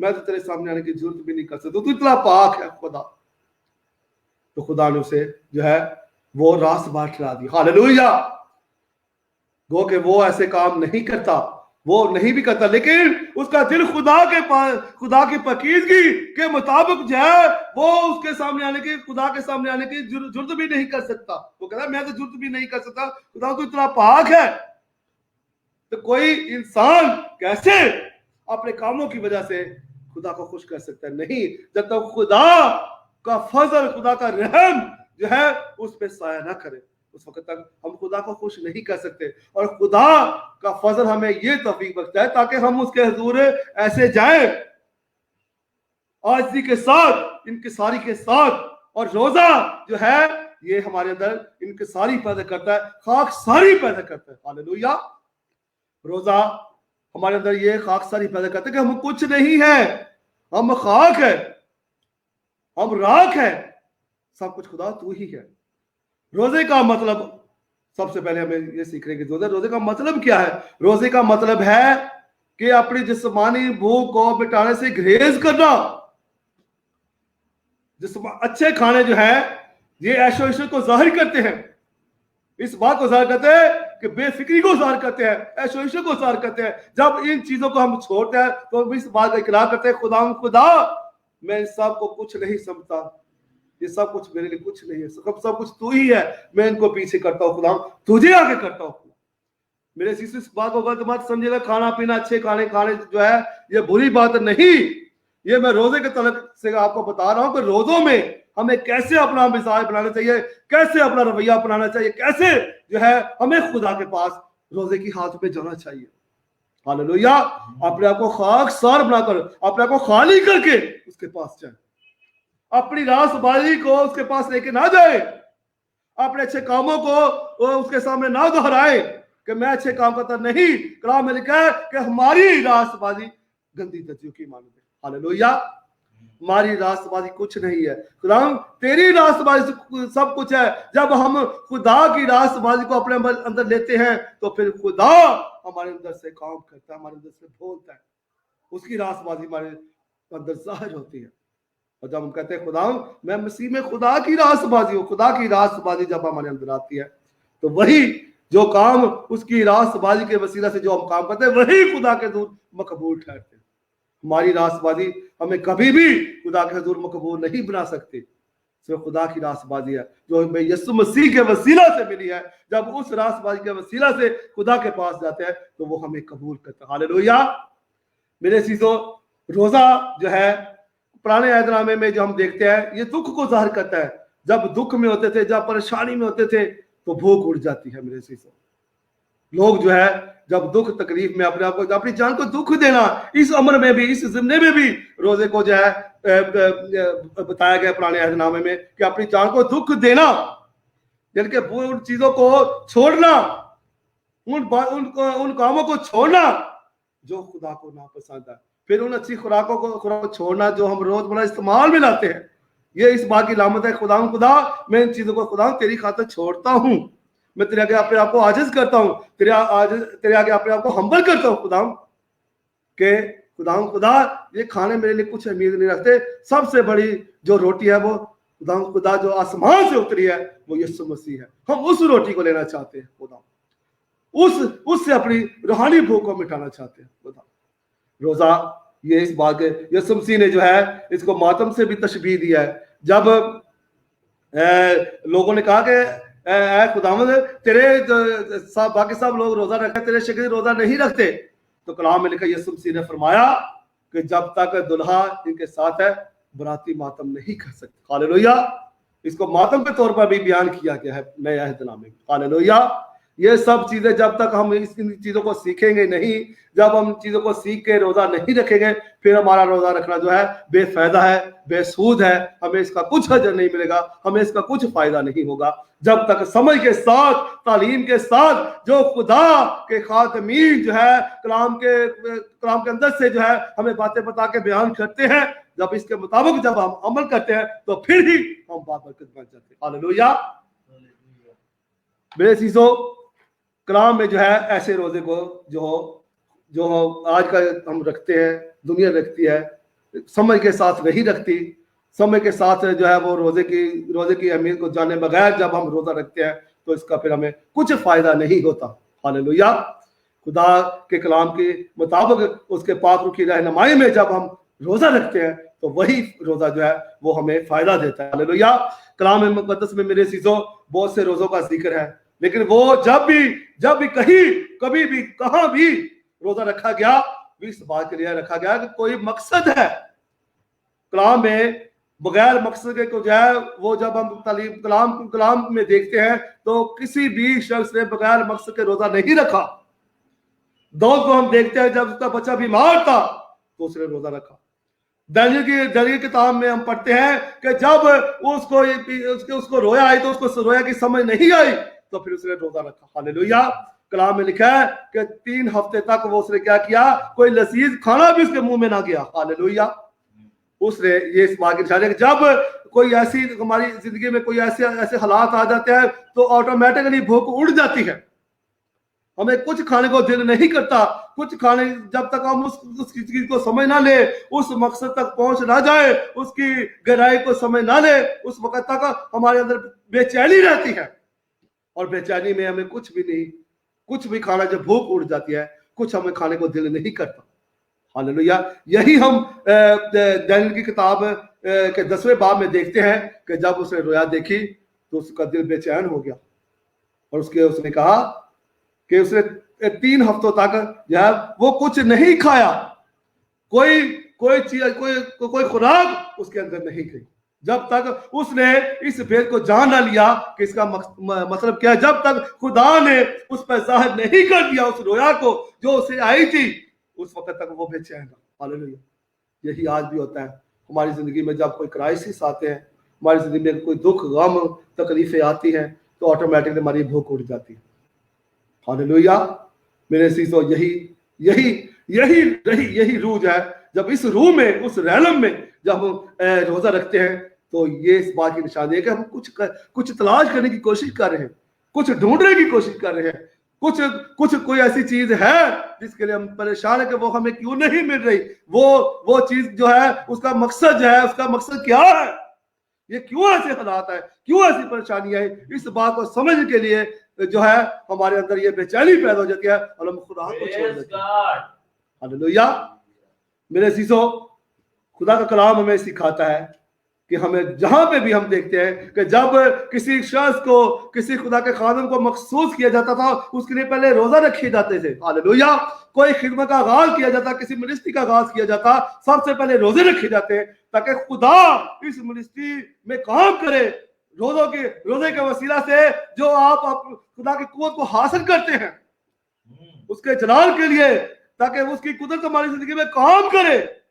मैं तो तेरे सामने आने की जरूरत भी नहीं कर सकता, तू इतना पाक है खुदा। तो खुदा ने उसे जो है वो रासबाज ठहरा दी। हालेलुया। गो कि वो ऐसे काम नहीं करता, वो नहीं भी करता, लेकिन उसका दिल खुदा की पाकीज़गी के मुताबिक जो है वो उसके सामने आने की, खुदा के सामने आने की जरूरत भी नहीं कर सकता। वो कहता है मैं तो जरूरत भी नहीं कर सकता, खुदा तो इतना पाक है। तो कोई इंसान कैसे अपने कामों की वजह से खुदा को खुश कर सकता है? नहीं, जब तक खुदा का फजल, खुदा का रहम जो है उस पर साया ना करे, उस वक्त तक हम खुदा को खुश नहीं कर सकते। और खुदा का फजल हमें ये तौफीक बख्शता है ताकि हम उसके हुजूर ऐसे जाएं आजिज़ी के साथ, इंकिसारी के साथ। और रोजा जो है ये हमारे अंदर इंकिसारी पैदा करता है, खाकसारी पैदा करता है। हालेलुया। रोजा हमारे अंदर ये खाकसारी पैदा करता है कि हम कुछ नहीं है, हम खाक है, हम राख है, सब कुछ खुदा तू ही है। रोजे का मतलब, सबसे पहले हमें ये सीखने की जरूरत है, रोजे का मतलब क्या है? रोजे का मतलब है कि अपनी जिस्मानी भूख को मिटाने से गुरेज करना। अच्छे खाने जो है ये ऐशो इशरत को जाहिर करते हैं, इस बात को जाहिर करते हैं कि बेफिक्री को जाहिर करते हैं, ऐशो इशरत को जाहिर करते हैं। जब इन चीजों को हम छोड़ते हैं तो हम इस बात का इकरार करते हैं खुदा मैं इन सब को कुछ नहीं समझता, ये सब कुछ मेरे लिए कुछ नहीं है, सब कुछ तू ही है, मैं इनको पीछे करता हूँ खुदा, तुझे आगे करता हूँ। मेरे शिष्य इस बात को गलत मत समझिएगा, खाना पीना अच्छे खाने जो है ये बुरी बात नहीं, ये मैं रोजे के तलक से आपको बता रहा हूँ कि रोजों में हमें कैसे अपना मिजाज बनाना चाहिए, कैसे अपना रवैया अपनाना चाहिए, कैसे जो है हमें खुदा के पास रोजे की हाथ में जाना चाहिए। हालेलुया। अपने आप को खाकसार बनाकर, अपने आप को खाली करके उसके पास जाए, अपनी रासबाजी को उसके पास लेके ना जाए, अपने अच्छे कामों को उसके सामने ना दोहराए कि मैं अच्छे काम करता नहीं। कलाम में लिखा है कि हमारी रासबाजी गंदी दतियों की मानद है। हालेलुया। हमारी रासबाजी कुछ नहीं है, खुदाम तेरी रासबाजी सब कुछ है। जब हम खुदा की रासबाजी को अपने अंदर लेते हैं तो फिर खुदा हमारे अंदर से काम करता है, हमारे अंदर से बोलता है, उसकी रासबाजी हमारे अंदर जाहिर होती है। और जब हम कहते हैं खुदा मैं मसीह में खुदा की रासबाजी हूँ, खुदा की रासबाजी जब हमारे अंदर आती है तो वही जो काम उसकी रासबाजी के वसीला से जो हम काम करते हैं वही खुदा के दूर मकबूल ठहरते हैं। हमारी रासबाजी हमें कभी भी खुदा के हजूर मकबूल नहीं बना सकती, सिर्फ खुदा की रासबाजी है जो हमें यीशु मसीह के वसीला से मिली है। जब उस रासबाजी के वसीला से खुदा के पास जाते हैं तो वो हमें कबूल करता है। हालेलुया। मेरे चीजों, रोजा जो है पुराने अहदनामे में जो हम देखते हैं ये दुख को जाहिर करता है। जब दुख में होते थे, जब परेशानी में होते थे तो भूख उड़ जाती है। मेरे चीजों, लोग जो है जब दुख तकलीफ में अपने आप को, अपनी जान को दुख देना, इस उम्र में भी, इस जिंदगी में भी रोजे को जो है बताया गया पुराने अहदनामे में कि अपनी जान को दुख देना, यानी कि उन चीजों को छोड़ना, उन कामों को छोड़ना जो खुदा को नापसंद है, फिर उन अच्छी खुराकों को छोड़ना जो हम रोज बड़ा इस्तेमाल में लाते हैं। ये इस बात की लामत है, खुदा मैं इन चीजों को खुदा तेरी खातिर छोड़ता हूँ, मैं तेरे आगे अपने आप को आजिज करता हूँ, तेरे आगे अपने आप को हम्बल करता हूँ खुदा के खुदा ये खाने मेरे लिए कुछ अहमियत नहीं रखते। सबसे बड़ी जो रोटी है वो खुदा जो आसमान से उतरी है वो यीशु मसीह है। हम उस रोटी को लेना चाहते हैं खुदा, उससे अपनी रूहानी भूख को मिटाना चाहते हैं खुदा। रोजा ये इस बात के यीशु मसीह ने जो है इसको मातम से भी तशबीह दिया है। जब लोगों ने कहा कि खुदावंद तेरे बाकी सब लोग रोजा रखते, तेरे शिगिर्द रोजा नहीं रखते, तो कलाम में लिखा यीशु मसीह ने फरमाया कि जब तक दुल्हा इनके साथ है बराती मातम नहीं कर सकते। हालेलुया। इसको मातम के तौर पर भी बयान किया गया है नए अहदनामे में। हालेलुया। ये सब चीजें जब तक हम इन चीजों को सीखेंगे नहीं, जब हम चीजों को सीख के रोजा नहीं रखेंगे, फिर हमारा रोजा रखना जो है बेफायदा है, बेसूद है, हमें इसका कुछ अजर नहीं मिलेगा, हमें इसका कुछ फायदा नहीं होगा। जब तक समझ के साथ, तालीम के साथ जो खुदा के खातमीन जो है कलाम के अंदर से जो है हमें बातें बता के बयान करते हैं, जब इसके मुताबिक जब हम अमल करते हैं तो फिर ही हम बाबरकत बन जाते हैं। हालेलुया। मेरे चीजों, कलाम में जो है ऐसे रोजे को जो आज का हम रखते हैं, दुनिया रखती है, समय के साथ नहीं रखती। समय के साथ जो है वो रोजे की अहमियत को जाने बगैर जब हम रोजा रखते हैं तो इसका फिर हमें कुछ फायदा नहीं होता। हालेलुया। खुदा के कलाम के मुताबिक उसके पाक रूह की रहनुमाई में जब हम रोजा रखते हैं तो वही रोजा जो है वो हमें फायदा देता है। हालेलुया। कलाम मुकद्दस में मेरे चीजों बहुत से रोजों का जिक्र है, लेकिन वो जब भी कहीं कभी भी कहां भी रोजा रखा गया इस बात के लिए रखा गया कि कोई मकसद है। कलाम में बगैर मकसद के को जो है वो जब हम कलाम में देखते हैं तो किसी भी शख्स ने बगैर मकसद के रोजा नहीं रखा। दाऊद को हम देखते हैं जब उसका बच्चा बीमार था तो उसने रोजा रखा। दानियेल की किताब में हम पढ़ते हैं कि जब उसको रोया आई तो उसको रोया की समझ नहीं आई तो फिर उसने रोजा रखा। हालेलुया। कलाम में लिखा है कि 3 हफ्ते तक वो उसने क्या किया, कोई लजीज खाना भी उसके मुंह में ना गया। हालेलुया। उसने ये इस बात की निशानी कि जब कोई ऐसी हमारी जिंदगी में कोई ऐसे हालात आ जाते हैं तो ऑटोमेटिकली भूख उड़ जाती है, हमें कुछ खाने को दिल नहीं करता। कुछ खाने जब तक हम उस चीज को समझ ना ले, उस मकसद तक पहुंच ना जाए, उसकी गहराई को समझ ना ले, उस वक्त तक हमारे अंदर बेचैनी रहती है। और बेचैनी में हमें कुछ भी खाना, जब भूख उड़ जाती है कुछ हमें खाने को दिल नहीं करता। हालेलुया। यही हम दानियेल की किताब के 10वें बाब में देखते हैं कि जब उसने रोया देखी तो उसका दिल बेचैन हो गया और उसने कहा कि उसने 3 हफ्तों तक जो है वो कुछ नहीं खाया, कोई चीज कोई खुराक उसके अंदर नहीं गई, जब तक उसने इस भेद को जान ना लिया कि इसका मतलब क्या है। जब तक खुदा ने उस पर जाहिर नहीं कर दिया उस रोया को जो उसे आई थी, उस वक्त तक वो बेचैन था। हालेलुया। यही आज भी होता है हमारी जिंदगी में। जब कोई क्राइसिस आते हैं, हमारी जिंदगी में कोई दुख गम तकलीफें आती हैं, तो ऑटोमेटिकली हमारी भूख उठ जाती है। हालेलुया। मेरे सीसो यही रूह है। जब इस रूह में, उस रैलम में जब हम रोजा रखते हैं, तो ये इस बात की निशानी है कि हम कुछ तलाश करने की कोशिश कर रहे हैं, कुछ ढूंढने की कोशिश कर रहे हैं, कुछ कोई ऐसी चीज है जिसके लिए हम परेशान है कि वो हमें क्यों नहीं मिल रही। वो चीज जो है उसका मकसद क्या है, ये क्यों ऐसे हालात है, क्यों ऐसी परेशानियां है। इस बात को समझने के लिए जो है हमारे अंदर ये बेचैनी पैदा हो जाती है और हम खुदा को छोड़ देते हैं। हालेलुया। मेरे अजीजों, खुदा का कलाम हमें सिखाता है कि हमें जहां पे भी हम देखते हैं कि जब किसी शख्स को, किसी खुदा के खादम को मखसूस किया जाता था, उसके लिए पहले रोजा रखे जाते थे। हालेलुया। कोई खिदमत का आगाज किया जाता, किसी मिनिस्ट्री का आगाज किया जाता, सबसे पहले रोजे रखे जाते हैं ताकि खुदा इस मिनिस्ट्री में काम करे। रोजे के वसीला से जो आप खुदा की कुव्वत को हासिल करते हैं उसके जलाल के लिए, ताकि उसकी कुदरत हमारी जिंदगी में काम करे।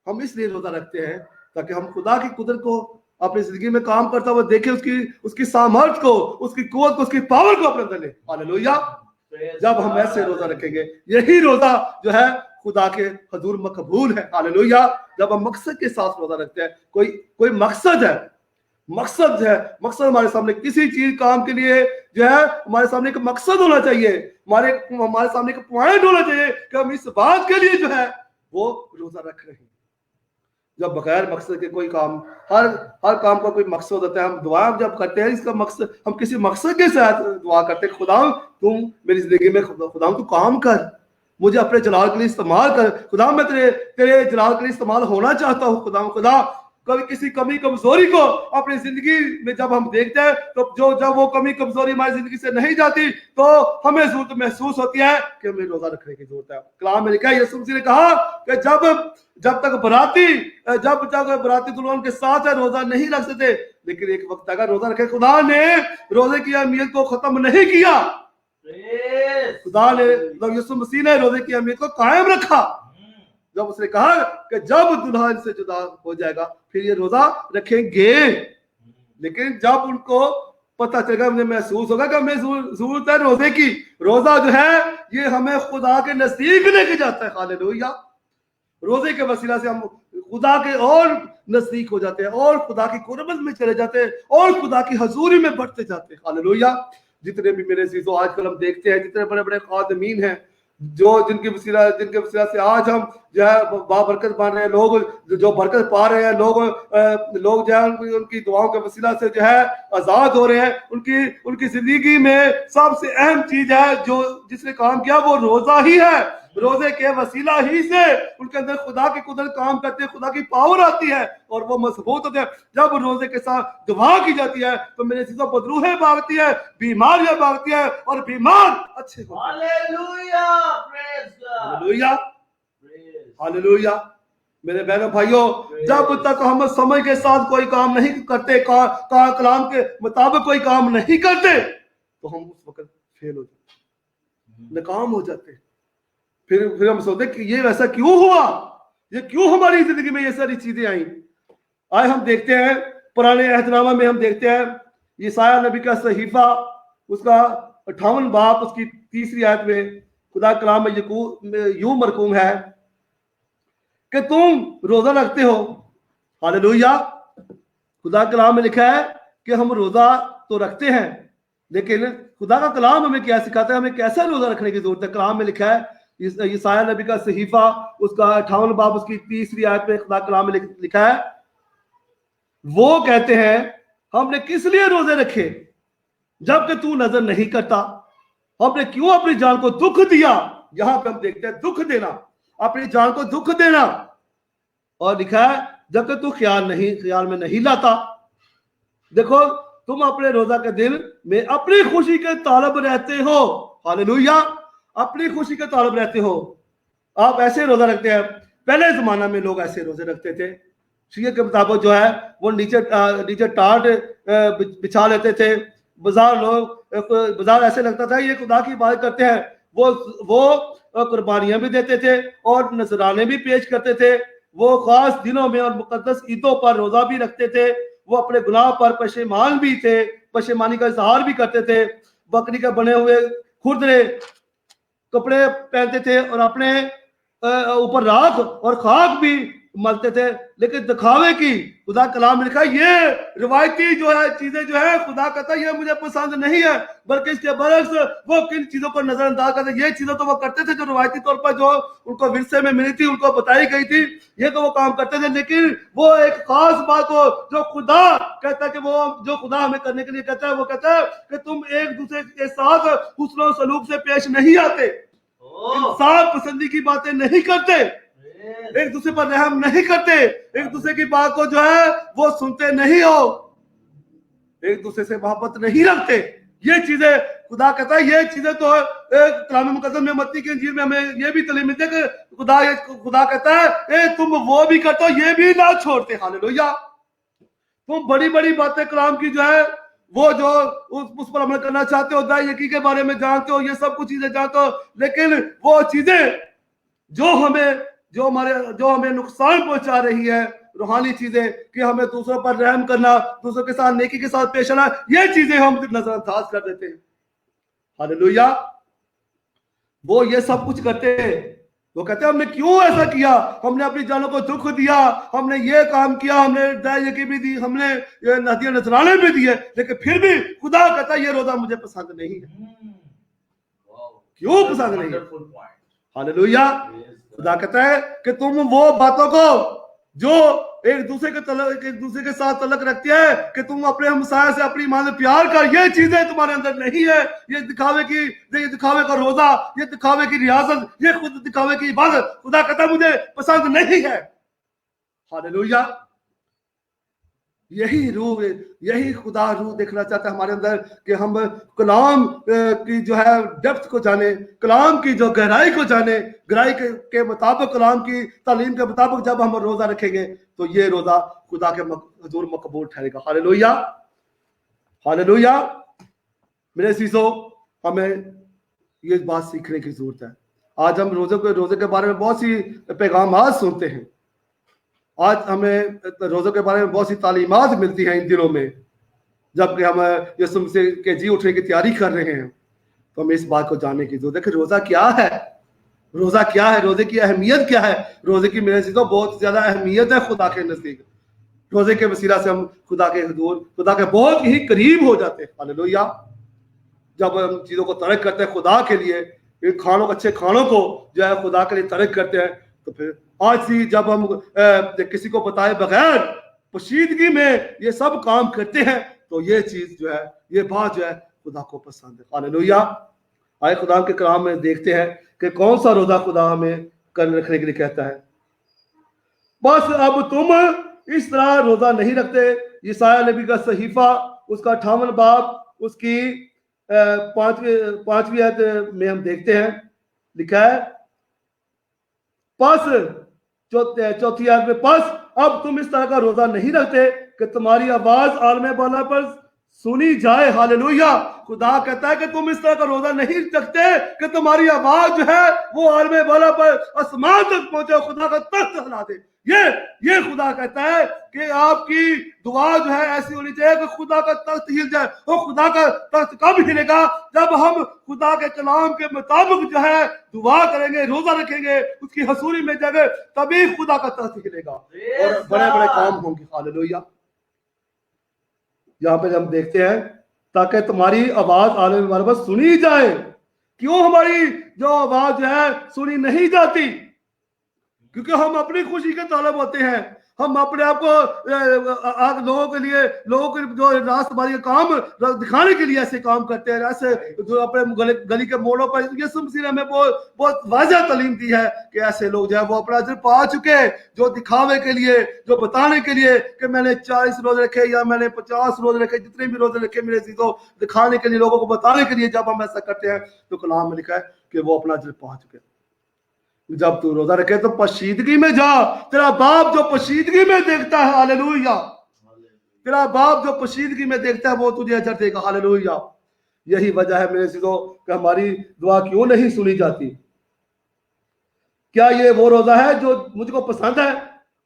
हम इसलिए रोजा रखते हैं ताकि हम खुदा की कुदरत को अपनी जिंदगी में काम करता हुआ देखें, उसकी सामर्थ को, उसकी कुव्वत को, उसकी पावर को अपने अंदर ले। हालेलुया। जब हम ऐसे रोजा रखेंगे, यही रोजा जो है खुदा के हजूर मकबूल है। हालेलुया। जब हम मकसद के साथ रोजा रखते हैं, कोई मकसद है, मकसद हमारे सामने किसी चीज काम के लिए जो है हमारे सामने एक मकसद होना चाहिए, हमारे सामने एक पॉइंट होना चाहिए कि हम इस बात के लिए जो है वो रोजा रख रहे हैं। जब बगैर मकसद के कोई काम, हर काम का कोई मकसद होता है। हम दुआ जब करते हैं, इसका मकसद, हम किसी मकसद के साथ दुआ करते हैं, खुदा तुम मेरी जिंदगी में, खुदा तू काम कर, मुझे अपने जलाल के लिए इस्तेमाल कर, खुदा मैं तेरे जलाल के लिए इस्तेमाल होना चाहता हूँ। खुदा कभी किसी कमी कमजोरी को अपनी जिंदगी में जब हम देखते हैं, तो जब वो कमी कमजोरी हमारी जिंदगी से नहीं जाती, तो हमें जरूरत महसूस होती है कि हमें रोजा रखने की जरूरत है। कलाम में लिखा है, यीशु मसीह ने कहा कि जब तक बराती दुल्हन के साथ है रोजा नहीं रख सकते, लेकिन एक वक्त अगर रोजा रखे, खुदा ने रोजे की अहमियत को खत्म नहीं किया। खुदा ने, यीशु मसीह ने रोजे की अहमियत को कायम रखा। जब उसने कहा कि जब दुल्हन से जुदा हो जाएगा फिर ये रोजा रखेंगे, लेकिन जब उनको पता चलेगा, मुझे महसूस होगा कि हमें जरूरत है रोजे की। रोजा जो है ये हमें खुदा के नजदीक लेके जाता है। हालेलुया। रोजे के वसीला से हम खुदा के और नजदीक हो जाते हैं और खुदा की कुर्बत में चले जाते हैं और खुदा की हजूरी में बढ़ते जाते हैं। हालेलुया। जितने भी मेरे अजीजों आजकल हम देखते हैं, जितने बड़े बड़े खादमीन हैं जिनके वसीला से आज हम जो है बाबरकत पा रहे हैं, लोग जो बरकत पा रहे हैं, लोग जो है उनकी दुआओं के वसीला से जो है आजाद हो रहे हैं। उनकी जिंदगी में सबसे अहम चीज है जो जिसने काम किया वो रोजा ही है। रोजे के वसीला ही से उनके अंदर खुदा की कुदरत काम करती है, खुदा की पावर आती है और वो मजबूत होते हैं। जब रोजे के साथ दुआ की जाती है तो मेरे चीजों बदरूहें भागती है, बीमारियां भागती है और बीमार अच्छे होते हैं। Hallelujah, praise God, hallelujah, hallelujah. मेरे बहनों भाइयों, जब तक हम समय के साथ कोई काम नहीं करते, कलाम के मुताबिक कोई काम नहीं करते, तो हम उस वक्त फेल हो जाते, नाकाम हो जाते। फिर हम सोचते कि ये वैसा क्यों हुआ, ये क्यों हमारी जिंदगी में ये सारी चीजें आई। आज हम देखते हैं पुराने अहदनामा में, हम देखते हैं यशायाह नबी का सहीफा, उसका 58 बाब, उसकी 3री आयत में खुदा कलाम में यूं मरकूम है कि तुम रोजा रखते हो। हालेलुया। खुदा कलाम में लिखा है कि हम रोजा तो रखते हैं, लेकिन खुदा का कलाम हमें क्या सिखाता है, हमें कैसा रोजा रखने की जरूरत है। कलाम में लिखा है, यशायाह नबी का सहीफा, उसका 58 बाब, उसकी 3री आयत में खुदा कलाम में लिखा है, वो कहते हैं हमने किस लिए रोजे रखे जबकि तू नजर नहीं करता, हमने क्यों अपनी जान को दुख दिया। यहां पे हम देखते हैं दुख देना। अपनी जान को दुख देना। और लिखा है जब तक तू ख्याल में नहीं लाता। देखो तुम अपने रोजा के दिन में अपनी खुशी के तालब रहते हो। हालेलुया, अपनी खुशी के तालब रहते हो। आप ऐसे रोजा रखते हैं, पहले जमाना में लोग ऐसे रोजे रखते थे, शरीयत के मुताबिक जो है वो नीचे टाट बिछा लेते थे। बाजार ऐसे लगता था ये खुदा की इबादत करते हैं। वो कुर्बानियां भी देते थे और नजराने भी पेश करते थे। वो खास दिनों में और मुकद्दस ईदों पर रोजा भी रखते थे। वो अपने गुनाह पर पशेमान भी थे, पशेमानी का इजहार भी करते थे। बकरी के बने हुए खुरदरे कपड़े पहनते थे और अपने ऊपर राख और खाक भी मलते थे। लेकिन दिखावे की खुदा कलाम में लिखा है ये रिवायती जो है चीजें जो है खुदा कहता है ये मुझे पसंद नहीं है, बल्कि इसके बरक्स वो किन चीजों को नजरअंदाज करते। ये चीजें तो वो करते थे जो रिवायती तौर पर जो उनको विरसे में मिली थी, उनको बताई गई थी, ये तो वो काम करते थे। लेकिन वो एक खास बात हो जो खुदा कहता है कि वो जो खुदा हमें करने के लिए कहता है, वो कहता है कि तुम एक दूसरे के साथ हुस्न सलूक से पेश नहीं आते, इंसाफ पसंदी की बातें नहीं करते, एक दूसरे पर रहम नहीं करते, एक दूसरे की बात को जो है वो सुनते नहीं हो, एक दूसरे से मोहब्बत नहीं रखते। ये चीजें खुदा कहता है, ये चीजें तो कलाम मुकद्दस में मत्ती की इंजील में हमें ये भी तालीम मिलती है कि खुदा कहता है तुम वो भी करते हो, ये भी ना छोड़ते। हालेलुया, तुम बड़ी बड़ी बातें कलाम की जो है वो जो उस पर अमल करना चाहते हो, दाई यकी के बारे में जानते हो, ये सब कुछ चीजें जानते हो, लेकिन वो चीजें जो हमें नुकसान पहुंचा रही है, रूहानी चीजें कि हमें दूसरों पर रहम करना, दूसरों के साथ नेकी के साथ पेश आना, ये चीजें हम नजरअंदाज कर देते हैं। हालेलुया, वो ये सब कुछ करते हैं। वो कहते हैं हमने क्यों ऐसा किया, हमने अपनी जानों को दुख दिया, हमने ये काम किया, हमने दाई यकी भी दी, हमने हदिया नजराने भी दिए, लेकिन फिर भी खुदा कहता है ये रोजा मुझे पसंद नहीं है। क्यों पसंद नहीं है? हालेलुया, खुदा कहता है कि तुम वो बातों को जो एक दूसरे के साथ तलक रखती है कि तुम अपने हमसाया से अपनी मां से प्यार कर, ये चीजें तुम्हारे अंदर नहीं है। ये दिखावे का रोजा, ये दिखावे की रियाजत, ये खुद दिखावे की इबादत खुदा कहता है मुझे पसंद नहीं है। हालेलुया, यही खुदा रूह देखना चाहता है हमारे अंदर कि हम कलाम की जो है डेप्थ को जाने, कलाम की जो गहराई को जाने, गहराई के मुताबिक कलाम की तालीम के मुताबिक जब हम रोजा रखेंगे तो ये रोजा खुदा के हुजूर मकबूल ठहरेगा। Hallelujah, hallelujah. मेरे अज़ीज़ों, हमें ये बात सीखने की जरूरत है। आज हम रोजे के बारे में बहुत सी पैगामात सुनते हैं, आज हमें रोज़ों के बारे में बहुत सी तालीमात मिलती हैं इन दिनों में, जबकि हम यीशु मसीह के जी उठने की तैयारी कर रहे हैं। तो हमें इस बात को जानने की जरूरत है कि रोज़ा क्या है, रोज़ा क्या है, रोज़े की अहमियत क्या है। रोज़े की मेरे चीज़ों बहुत ज़्यादा अहमियत है खुदा के नज़दीक। रोज़े के वसीला से हम खुदा के बहुत ही करीब हो जाते हैं। हालेलुया, जब हम चीज़ों को तर्क करते हैं खुदा के लिए, अच्छे खानों को जो है खुदा के लिए तर्क करते हैं, तो फिर आज भी जब हम किसी को बताए बगैर पोशीदगी में ये सब काम करते हैं तो ये चीज जो है, ये बात जो है खुदा को पसंद है। हालेलुया, आए खुदा के कलाम में देखते हैं कि कौन सा रोजा खुदा हमें रखने के लिए कहता है। बस अब तुम इस तरह रोजा नहीं रखते। यशायाह नबी का सहीफा उसका 58 बाब उसकी 5वीं आयत में हम देखते हैं, लिखा है चौथी आयत में, बस अब तुम इस तरह का रोजा नहीं रखते कि तुम्हारी आवाज आलमे बाला पर सुनी जाए। हालेलुया, खुदा कहता है कि तुम इस तरह का रोजा नहीं रखते कि तुम्हारी आवाज जो है वो आलमे बाला पर आसमान तक पहुंचे, खुदा का तख्त हिला दे। ये खुदा कहता है कि आपकी दुआ जो है ऐसी होनी चाहिए कि खुदा का तख्त हिल जाए। और खुदा का तख्त कब हिलेगा? जब हम खुदा के कलाम के मुताबिक जो है दुआ करेंगे, रोजा रखेंगे, उसकी हसूरी में जाएंगे, तभी खुदा का तख्त हिलेगा और बड़े बड़े काम होंगे। हालेलुया, यहाँ पे हम देखते हैं ताकि तुम्हारी आवाज आलम वाले पर सुनी जाए। क्यों हमारी जो आवाज है सुनी नहीं जाती? क्योंकि हम अपनी खुशी के तालब होते हैं, हम अपने आप को लोगों के लिए, लोगों के जो रास्तबाजी का काम दिखाने के लिए ऐसे काम करते हैं, ऐसे जो अपने गली के मोड़ों पर यीशु मसीह ने हमें बहुत वाज़ेह तालीम दी है कि ऐसे लोग जो है वो अपना अजर पा चुके, जो दिखावे के लिए, जो बताने के लिए कि मैंने 40 रोजे रखे या मैंने 50 रोजे रखे, जितने भी रोजे रखे मेरे चीजों दिखाने के लिए, लोगों को बताने के लिए जब हम ऐसा करते हैं तो कलाम में लिखा है कि वो अपना अजर पा चुके। जब तू रोजा रखे तो पशीदगी में जा, तेरा बाप जो पशीदगी में देखता है, हालेलुया, तेरा बाप जो पशीदगी में देखता है वो तुझे अजर देगा, हालेलुया। यही वजह है मेरे सिद्धों कि हमारी दुआ क्यों नहीं सुनी जाती। क्या ये वो रोजा है जो मुझको पसंद है?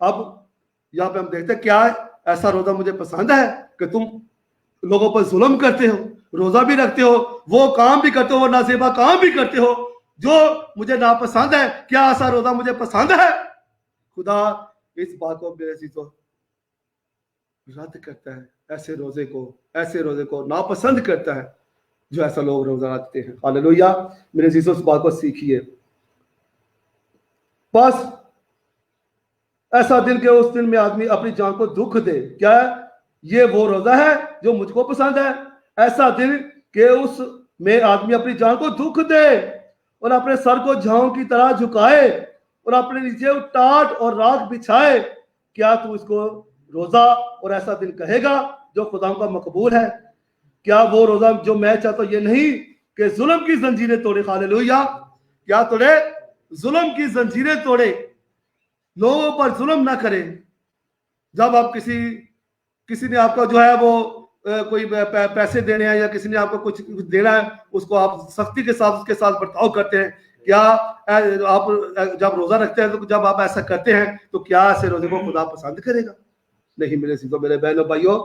अब यहाँ पे हम देखते हैं क्या ऐसा रोजा मुझे पसंद है कि तुम लोगों पर जुल्म करते हो, रोजा भी रखते हो, वो काम भी करते हो, वो नाजेबा काम भी करते हो जो मुझे नापसंद है। क्या ऐसा रोजा मुझे पसंद है? खुदा इस बात को मेरे चीजों रद्द करता है, ऐसे रोजे को नापसंद करता है जो ऐसा लोग रोजा रखते हैं, हालेलुया। मेरे चीजों इस बात को सीखिए। बस ऐसा दिन के उस दिन में आदमी अपनी जान को दुख दे, क्या ये वो रोजा है जो मुझको पसंद है? ऐसा दिन के उस में आदमी अपनी जान को दुख दे और अपने सर को झाओं की तरह झुकाए और अपने नीचे टाट और राख बिछाए, क्या तू इसको रोजा और ऐसा दिन कहेगा जो खुदा का मकबूल है? क्या वो रोजा जो मैं चाहता हूं ये नहीं कि जुल्म की जंजीरें तोड़े, हालेलुया, क्या तोड़े? जुल्म की जंजीरें तोड़े, लोगों पर जुल्म ना करे। जब आप किसी ने आपको जो है वो कोई पैसे देने हैं या किसी ने आपको कुछ देना है, उसको आप सख्ती के साथ उसके साथ बर्ताव करते हैं। क्या आप जब रोजा रखते हैं तो जब आप ऐसा करते हैं तो क्या ऐसे रोजे को खुदा पसंद करेगा? नहीं मेरे सीधो, मेरे बहनों भाइयों,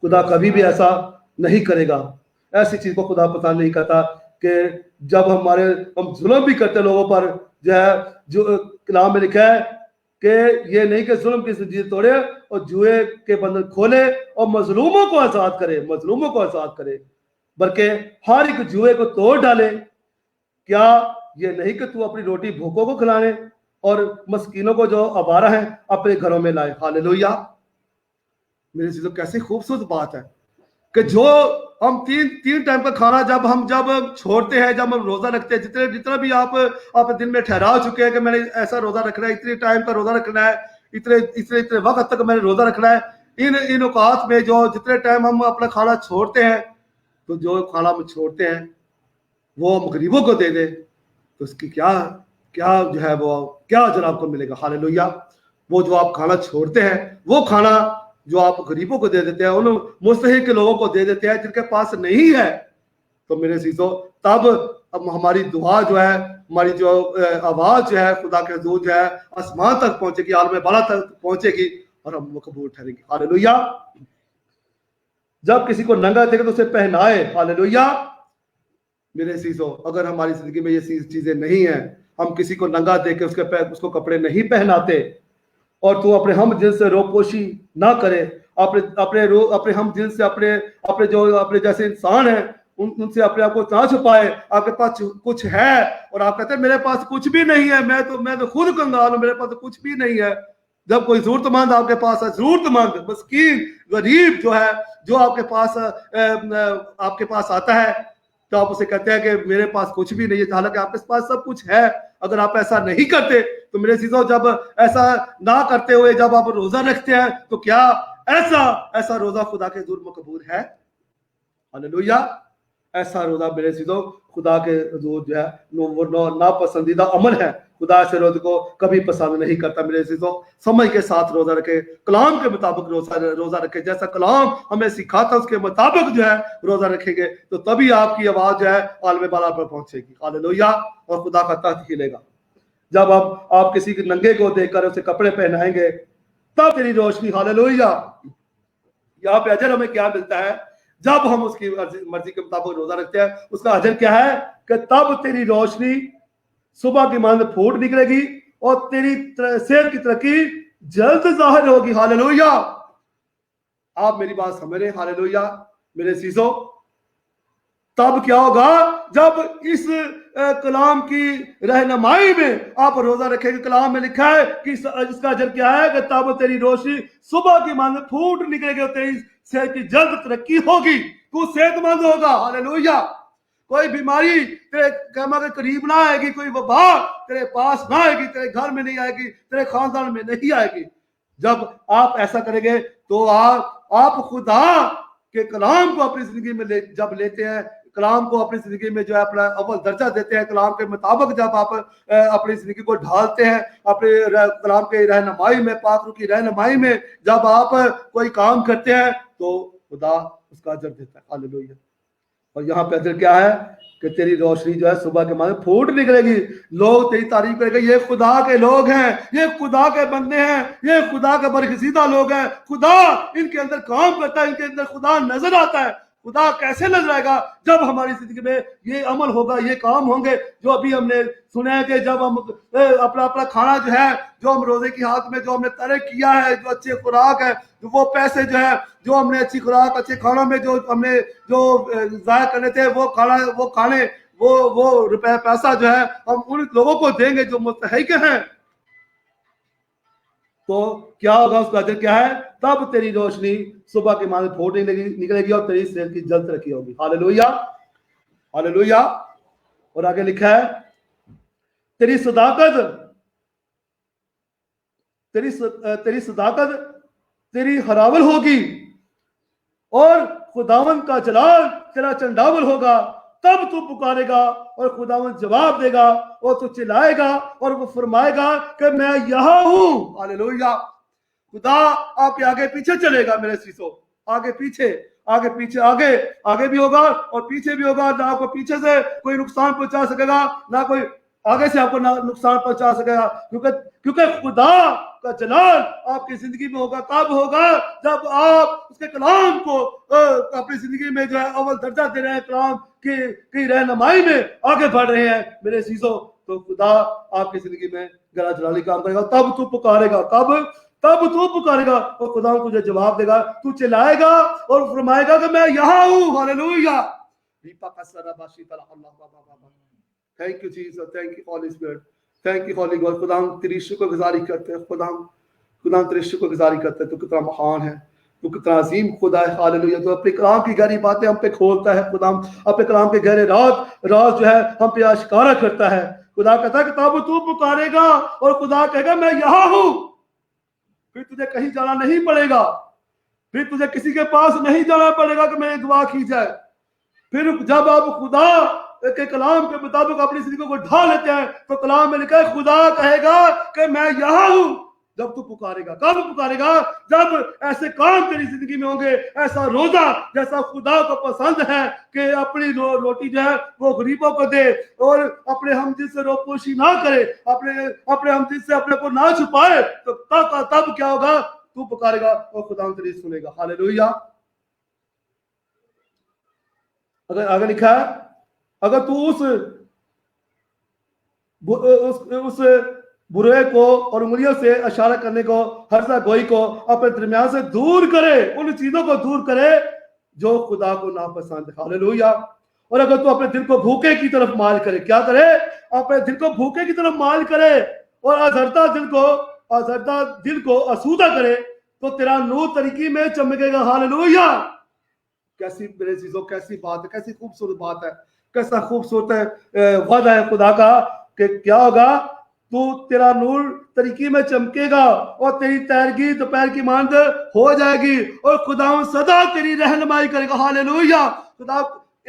खुदा कभी भी ऐसा नहीं करेगा। ऐसी चीज को खुदा पसंद नहीं करता कि जब हम जुल्म भी करते लोगों पर, जो है जो कलाम में लिखा है कि ये नहीं कि जुल्म की जंजीर तोड़े और जुए के बंधन खोले और मजलूमों को आजाद करे, बल्कि हर एक जुए को तोड़ डाले। क्या ये नहीं कि तू अपनी रोटी भूखों को खिलाने और मस्कीनों को जो आवारा है अपने घरों में लाए, हालेलुया। मेरे चीजों कैसी खूबसूरत बात है कि जो हम तीन टाइम का खाना जब छोड़ते हैं, जब हम रोजा रखते हैं, जितना भी आप दिन में ठहरा चुके हैं कि मैंने ऐसा रोजा रखना है, इतने टाइम का रोजा रखना है, इतने वक्त तक मैंने रोजा रखना है, इन औकात में जो जितने टाइम हम अपना खाना छोड़ते हैं, तो जो खाना हम छोड़ते हैं वो हम गरीबों को दे दे तो उसकी क्या जो है वो क्या अजर आपको मिलेगा, हालेलुया। वो जो आप खाना छोड़ते हैं, वो खाना जो आप गरीबों को दे देते हैं, उन मुस्तहिक के लोगों को दे देते हैं जिनके पास नहीं है, तो मेरे चीजों तब अब हमारी दुआ जो है, हमारी जो आवाज जो है खुदा के हजूर जो है आसमान तक पहुंचेगी, आलम बाला तक पहुंचेगी और हम मकबूल ठहरेंगे, हालेलुया। जब किसी को नंगा देखे तो उसे पहनाए, हालेलुया। मेरे चीजों अगर हमारी जिंदगी में ये चीजें नहीं है, हम किसी को नंगा देके उसको कपड़े नहीं पहनाते और तू अपने हम दिल से रोपोशी ना करे, अपने हम दिल से अपने जैसे इंसान है उनसे अपने आप को ना छुपाए। आपके पास कुछ है और आप कहते हैं मेरे पास कुछ भी नहीं है, मैं तो खुद कंगाल हूं, मेरे पास तो कुछ भी नहीं है। जब कोई जरूरतमंद आपके पास है, जरूरतमंद मस्कीन गरीब जो है, जो आपके पास आता है, तो आप उसे कहते हैं कि मेरे पास कुछ भी नहीं है, हालांकि आपके पास सब कुछ है। अगर आप ऐसा नहीं करते तो मेरे चीजों जब ऐसा ना करते हुए जब आप रोजा रखते हैं तो क्या ऐसा रोजा खुदा के हुजूर मकबूल है? हालेलुया। ऐसा रोजा मेरे चीजों खुदा के हुजूर जो है वो नापसंदीदा अमल है। खुदा ऐसे रोजे को कभी पसंद नहीं करता। मेरे चीजों समझ के साथ रोजा रखे, कलाम के मुताबिक रोजा रखे, जैसा कलाम हमें सिखाता उसके मुताबिक जो है रोजा रखेंगे तो तभी आपकी आवाज जो है आलम बाला पर पहुंचेगी, हालेलुया, और खुदा का तख्त हिलेगा। जब आप किसी के नंगे को देखकर उसे कपड़े पहनाएंगे तब तेरी रोशनी, हालेलुया। यहाँ पे अजर हमें क्या मिलता है जब हम उसकी मर्जी के मुताबिक रोजा रखते हैं? उसका अजर क्या है कि तब तेरी रोशनी सुबह की मांद फूट निकलेगी और तेरी सेहत की तरक्की जल्द जाहिर होगी, हालेलुया। आप मेरी बात समझ रहे हैं, हालेलुया। मेरे चीजों तब क्या होगा जब इस कलाम की रहनुमाई में आप रोजा रखेंगे। कलाम में लिखा है कि इसका अजर क्या है कि तब तेरी रोशनी सुबह की मांग फूट निकलेगी और तेरी सेहत की जल्द तरक्की होगी, तू सेहतमंद होगा। हालेलुया। कोई बीमारी तेरे कमा के करीब ना आएगी, कोई वबा तेरे पास ना आएगी, तेरे घर में नहीं आएगी, तेरे खानदान में नहीं आएगी। जब आप ऐसा करेंगे तो आप खुदा के कलाम को अपनी जिंदगी में जब लेते हैं, कलाम को अपनी जिंदगी में जो है अपना अव्वल दर्जा देते हैं, कलाम के मुताबिक जब आप अपनी जिंदगी को ढालते हैं, अपने कलाम के रहनुमाई में, पाक रूह की रहनुमाई में जब आप कोई काम करते हैं तो खुदा उसका अजर देता है। हालेलुया। और यहाँ पे अजर क्या है कि तेरी रोशनी जो है सुबह के मांग फूट निकलेगी, लोग तेरी तारीफ करेंगे, ये खुदा के लोग हैं, ये खुदा के बंदे हैं, ये खुदा के बरगज़ीदा लोग हैं, खुदा इनके अंदर काम करता है, इनके अंदर खुदा नजर आता है। खुदा कैसे नजर आएगा? जब हमारी जिंदगी में ये अमल होगा, ये काम होंगे जो अभी हमने सुने हैं कि जब हम अपना खाना जो है, जो हम रोजे की हाथ में जो हमने तर्क किया है, जो अच्छी खुराक है, वो पैसे जो है जो हमने अच्छी खुराक अच्छे खानों में जो हमने जो जाया करने थे, वो रुपए पैसा जो है हम उन लोगों को देंगे जो मुस्तहिक हैं। तो क्या होगा? उसका अजर क्या है? तब तेरी रोशनी सुबह की मांग फूट निकलेगी और तेरी सेहत की जल्द तरक्की होगी। Hallelujah, hallelujah. और आगे लिखा है तेरी सदाकत तेरी हरावल होगी और खुदावंद का जलाल तेरा चंडावल होगा। तब तू पुकारेगा और खुदावंद जवाब देगा और तू चिल्लाएगा और वो फरमाएगा कि मैं यहाँ हूं। हालेलुया। खुदा आपके आगे पीछे चलेगा मेरे सीसो, आगे पीछे आगे भी होगा और पीछे भी होगा। ना आपको पीछे से कोई नुकसान पहुंचा सकेगा, ना कोई आगे से आपको नुकसान पहुंचा सकेगा, क्योंकि खुदा का जलाल आपकी जिंदगी में होगा। कब होगा? जब आप उसके कलाम को अपनी जिंदगी में जो है अव्वल दर्जा दे रहे हैं, कलाम की रहनुमाई में आगे बढ़ रहे हैं मेरे चीजों, तो खुदा आपकी जिंदगी में गला जलाली काम करेगा। तब तू पुकारेगा, तब तू पुकारेगा और खुदा तुझे जवाब देगा, तू चिल्लाएगा और फरमाएगा कि मैं यहाँ हूँ। Hallelujah. Thank you Jesus, thank you Holy Spirit, thank you holy God. खुदा तेरी शुक्रगुजारी करते हैं, खुदा तेरी शुक्रगुजारी करते हैं। तू कितना महान है, तू कितना अजीम खुदा है। हालेलुया। तो अपने कलाम की गहरी बातें हम पे खोलता है खुदा, अपने कलाम के गहरे राज जो है हम पे आश्कारा करता है। खुदा कहता है कि तब तू पुकारेगा और खुदा कहेगा मैं यहाँ हूँ। फिर तुझे कहीं जाना नहीं पड़ेगा, फिर तुझे किसी के पास नहीं जाना पड़ेगा कि मेरी दुआ की जाए। फिर जब आप खुदा के कलाम के मुताबिक अपनी जिंदगी को ढा लेते हैं तो कलाम में लिखा है खुदा कहेगा कि मैं यहाँ हूँ। जब तू पुकारेगा, कब पुकारेगा? जब ऐसे काम तेरी जिंदगी में होंगे, ऐसा रोजा जैसा खुदा को पसंद है कि अपनी रोटी जो है वो गरीबों को दे और अपने हमदिल से रोपोशी ना करे, अपने हमदिल से अपने को ना छुपाए। तो तब क्या होगा? तू पुकारेगा और खुदा तेरी सुनेगा। हालेलुया। अगर आगे लिखा है, अगर तू उस बुरे को और उंगलियों से इशारा करने को, हर्षा गोई को अपने दरमियान से दूर करे, उन चीजों को दूर करे जो खुदा को नापसंद है। हालेलुया। और अगर तू अपने दिल को भूखे की तरफ माल करे, क्या करे? अपने दिल को भूखे की तरफ माल करे और आजरता दिल को आसूदा करे तो तेरा नूर तरीकी में चमकेगा। हालेलुया। कैसी मेरे चीजों, कैसी बात है, कैसी खूबसूरत बात है, कैसा खूबसूरत है वादा है खुदा का कि क्या होगा? तू तेरा नूर तरीकी में चमकेगा और तेरी तैरगी दोपहर की मांद हो जाएगी और खुदा सदा तेरी रहनुमाई करेगा। हालेलुया। खुदा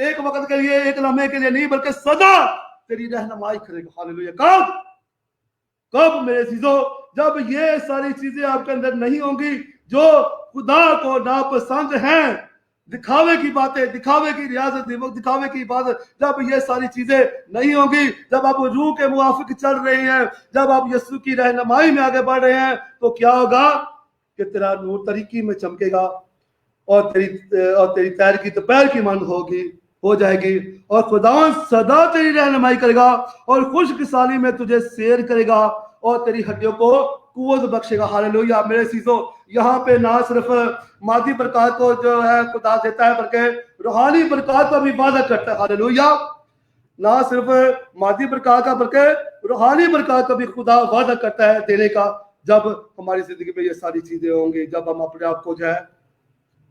एक वक्त के लिए, एक लम्हे के लिए नहीं, बल्कि सदा तेरी रहनुमाई करेगा। हालेलुया। कब मेरे चीजों? जब ये सारी चीजें आपके अंदर नहीं होंगी जो खुदा को नापसंद हैं, दिखावे की बातें, दिखावे की रियाजत, दिखावे की इबादत, जब ये सारी चीजें नहीं होंगी, जब आप रूह के मुवाफिक चल रहे हैं, जब आप यीशु की रहनुमाई में आगे बढ़ रहे हैं, तो क्या होगा कि तेरा नूर तरीकी में चमकेगा और तेरी तैरगी दोपहर की मांग हो जाएगी और खुदावंद सदा तेरी रहनुमाई करेगा और खुशकिसाली में तुझे सैर करेगा और तेरी हड्डियों को قوت بخشेगा। हालेलुया। मेरे सीसो यहाँ पे ना सिर्फ मादी बरकत को जो है खुदा देता है बल्कि रूहानी बरकत का भी वादा करता है। हालेलुया। ना सिर्फ मादी बरकत का बल्कि रूहानी बरकत का भी खुदा वादा करता है देने का, जब हमारी जिंदगी में ये सारी चीजें होंगी, जब हम अपने आप को जो है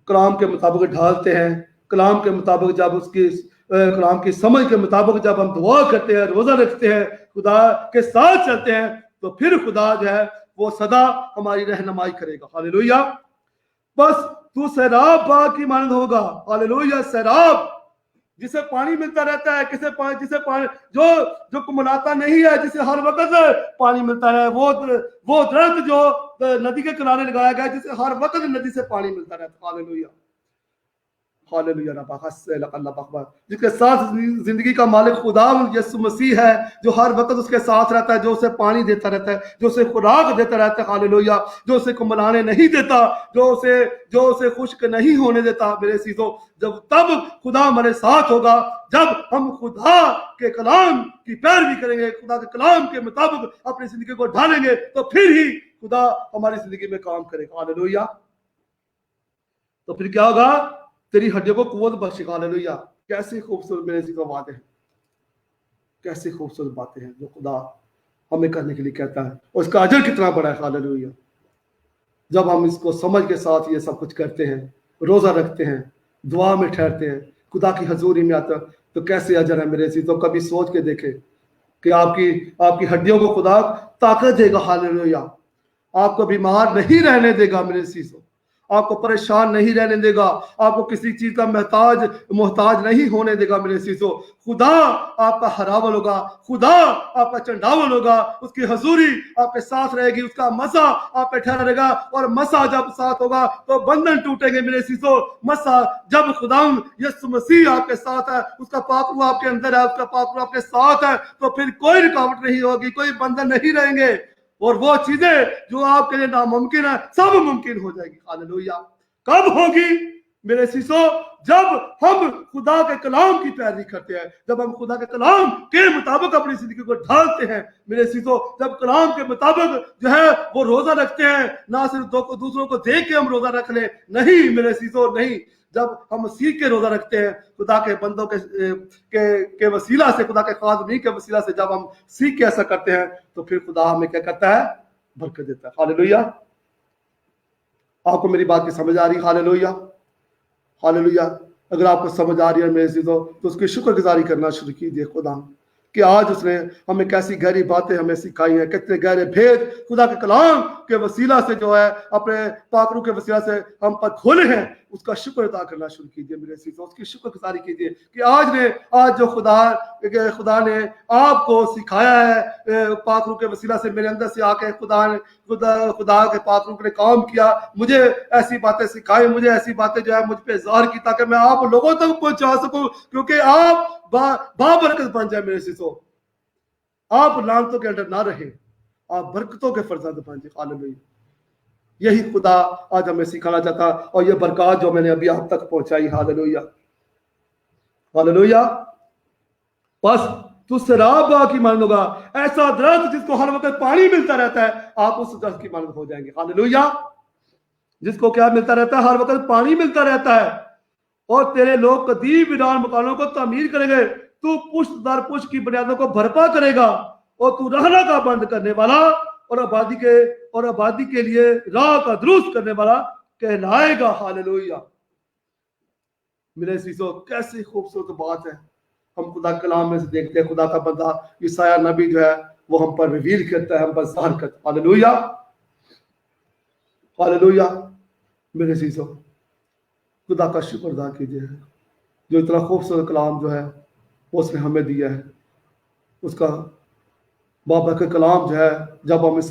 कलाम के मुताबिक ढालते हैं, कलाम के मुताबिक जब उसकी कलाम की समझ के मुताबिक जब हम दुआ करते हैं, रोजा रखते हैं, खुदा के साथ चलते हैं, तो फिर खुदा जो है वो सदा हमारी रहनुमाई करेगा। हालेलुया। बस तू सैराब बाग की मानद होगा। हालेलुया। सैराब जिसे पानी मिलता रहता है, जिसे पानी जो कुमलाता नहीं है, जिसे हर वक्त पानी मिलता है, वो दरख्त जो नदी के किनारे लगाया गया है, जिसे हर वक्त नदी से पानी मिलता रहता है। हालेलुया। हालेलुया। जिसके साथ जिंदगी का मालिक खुदा यीशु मसीह है, जो हर वक्त उसके साथ रहता है, जो उसे पानी देता रहता है, जो उसे खुराक देता रहता है। हालेलुया। जो उसे कुमलाने नहीं देता, जो उसे खुश्क नहीं होने देता। मेरे सीधो तब खुदा हमारे साथ होगा, जब हम खुदा के कलाम की पैरवी करेंगे, खुदा के कलाम के मुताबिक अपनी जिंदगी को ढालेंगे, तो फिर ही खुदा हमारी जिंदगी में काम करेगा। हालेलुया। तो फिर क्या होगा? तेरी हड्डियों को कुव्वत बख्शेगा। हालेलुया। कैसी खूबसूरत मेरे सीधो बातें हैं, कैसी खूबसूरत बातें हैं जो खुदा हमें करने के लिए कहता है, और उसका अजर कितना बड़ा है। हालेलुया। जब हम इसको समझ के साथ ये सब कुछ करते हैं, रोजा रखते हैं, दुआ में ठहरते हैं, खुदा की हजूरी में आते हैं, तो कैसे अजर है मेरे सीधो। कभी सोच के देखे कि आपकी हड्डियों को खुदा ताकत देगा। हालेलुया। आपको बीमार नहीं रहने देगा मेरे सीधो, आपको परेशान नहीं रहने देगा, आपको किसी चीज का मोहताज नहीं होने देगा मेरे सीसो। खुदा आपका हरावल होगा, खुदा आपका चंडावल होगा, उसकी हजूरी आपके साथ रहेगी, उसका मसा आप पे ठहरा रहेगा, और मसा जब साथ होगा तो बंधन टूटेंगे मेरे सीसो। मसा जब खुदा यीशु मसीह आपके साथ है, उसका पाक रूह आपके अंदर है, उसका पाक रूह आपके साथ है, तो फिर कोई रुकावट नहीं होगी, कोई बंधन नहीं रहेंगे, और वो चीजें जो आपके लिए नामुमकिन है सब मुमकिन हो जाएगी। हालेलुया। कब होगी मेरे सीसो? जब हम खुदा के कलाम की पैरवी करते हैं, जब हम खुदा के कलाम के मुताबिक अपनी जिंदगी को ढालते हैं मेरे सीसो, जब कलाम के मुताबिक जो है वो रोजा रखते हैं, ना सिर्फ दूसरों को देख के हम रोजा रख ले, नहीं मेरे सीसो, नहीं। जब हम सीख के रोजा रखते हैं, खुदा के बंदों के वसीला से, खुदा के खादमी के वसीला से जब हम सीख के ऐसा करते हैं, तो फिर खुदा हमें क्या करता है? बरकत देता है। हालेलुया। आपको मेरी बात की समझ आ रही? हालेलुया। हालेलुया। अगर आपको समझ आ रही है मेरे चीजों, तो उसकी शुक्रगुजारी करना शुरू कीजिए खुदा कि आज उसने हमें कैसी गहरी बातें हमें सिखाई हैं, कितने गहरे भेद खुदा के कलाम के वसीला से जो है, अपने पाकरू के वसीला से हम पर खोले हैं। उसका शुक्र अदा करना शुरू कीजिए मेरे सीसो, उसकी शुक्रगुजारी कीजिए कि आज जो खुदा ने आपको सिखाया है, पाकरू के वसीला से मेरे अंदर से आके खुदा के पाकरू ने काम किया, मुझे ऐसी बातें सिखाई, मुझे ऐसी बातें जो है मुझ पे ज़ाहिर की, ताकि मैं आप लोगों तक पहुंचा सकूं, क्योंकि आप बाबरकत बन जाए मेरे सीसो। आप लानतों के अंदर ना रहे, आप बरकतों के फरजंद बन जाए। हालेलुया। यही खुदा आज हमें सिखाना चाहता, और ये बरकत जो मैंने अभी आप तक पहुंचाई। हालेलुया। हालेलुया। बस तू शराब की मानद होगा, ऐसा दरख्त जिसको हर वक्त पानी मिलता रहता है, आप उस दरख्त की मानद हो जाएंगे। हालेलुया। जिसको क्या मिलता रहता है? हर वक्त पानी मिलता रहता है। और तेरे लोग कदीम वीरान मकानों को तामीर करेंगे, तू पुश्त दर पुश्त की बुनियादों को भरपा करेगा, और तू रहना का बंद करने वाला और आबादी के लिए राह का दुरुस्त करने वाला कहलाएगा। हालेलुया। मेरे सीसो, कैसी खूबसूरत बात है। हम खुदा कलाम में से देखते हैं, खुदा का बंदा ईसाया नबी जो है वो हम पर रिवील करता है, हम पर ज़ाहिर करता है। हालेलुया। हालेलुया। मेरे सीसो, खुदा का शुक्र अदा कीजिए जो इतना खूबसूरत कलाम जो है वो उसने हमें दिया है। उसका बाबा का कलाम जो है, जब हम इस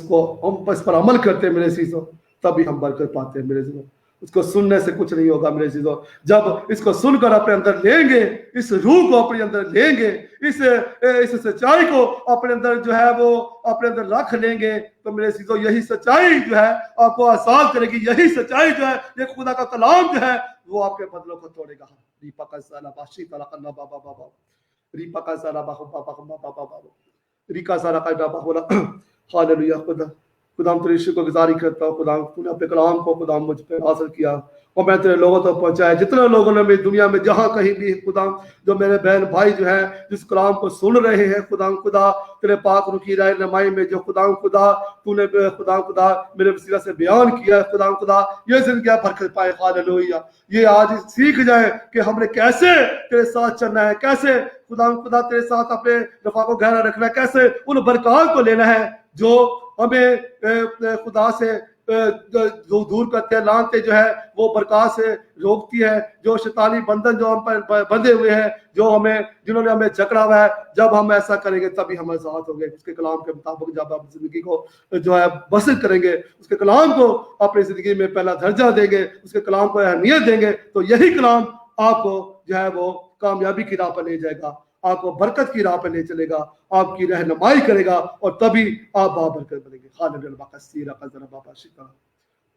पर अमल करते हैं मेरे सीसो, तभी हम बरकत पाते हैं मेरे सीसो। उसको सुनने से कुछ नहीं होगा मेरे सीसो। जब इसको सुनकर अपने अंदर लेंगे, इस रूह को अपने अंदर लेंगे, इस सच्चाई को अपने अंदर जो है वो अपने अंदर रख लेंगे, तो मेरे सीसो यही सच्चाई जो है आपको आसान करेगी। यही सच्चाई जो है, ये खुदा का कलाम जो है, वो आपके बदलों को तोड़ेगा। रीपा का साला बाशी तला कन्ना बाबा बाबा, रीपा का साला बाबा बाबा बाबा बाबा, रिका सारा का बाबा बोला। हालेलुया। खुदा तेरी शुक्रगुजारी करता हूँ खुदा, तूने अपने कलाम को खुदा मुझ पर हासिल किया और मैं तेरे लोगों तक पहुंचाया। जितने लोगों ने मेरी दुनिया में जहाँ कहीं भी खुदा, जो मेरे बहन भाई जो है जिस कलाम को सुन रहे हैं खुदा तेरे पाक रुखी रहनुमाई में जो खुदा तूने खुदा मेरे वसीला से बयान किया है खुदा ये जिंदगी बरकत पाए। हालेलुया। ये आज सीख जाए कि हमने कैसे तेरे साथ चलना है, कैसे खुदा तेरे साथ अपने रफा को गहरा रखना है, कैसे उन बरकत को लेना है जो हमें खुदा से जो दूर करते हैं, लानते जो है वो बरकत से रोकती है, जो शैतानी बंधन जो हम पर बंधे हुए हैं, जो हमें जिन्होंने हमें जकड़ा हुआ है, जब हम ऐसा करेंगे तभी हम आजाद होंगे। उसके कलाम के मुताबिक जब आप जिंदगी को जो है बसर करेंगे, उसके कलाम को अपनी जिंदगी में पहला दर्जा देंगे, उसके कलाम को अहमियत देंगे, तो यही कलाम आपको जो है वो कामयाबी की राह पर ले जाएगा, आपको बरकत की राह पर ले चलेगा, आपकी रहनुमाई करेगा और तभी आप बाबरकत बनेंगे।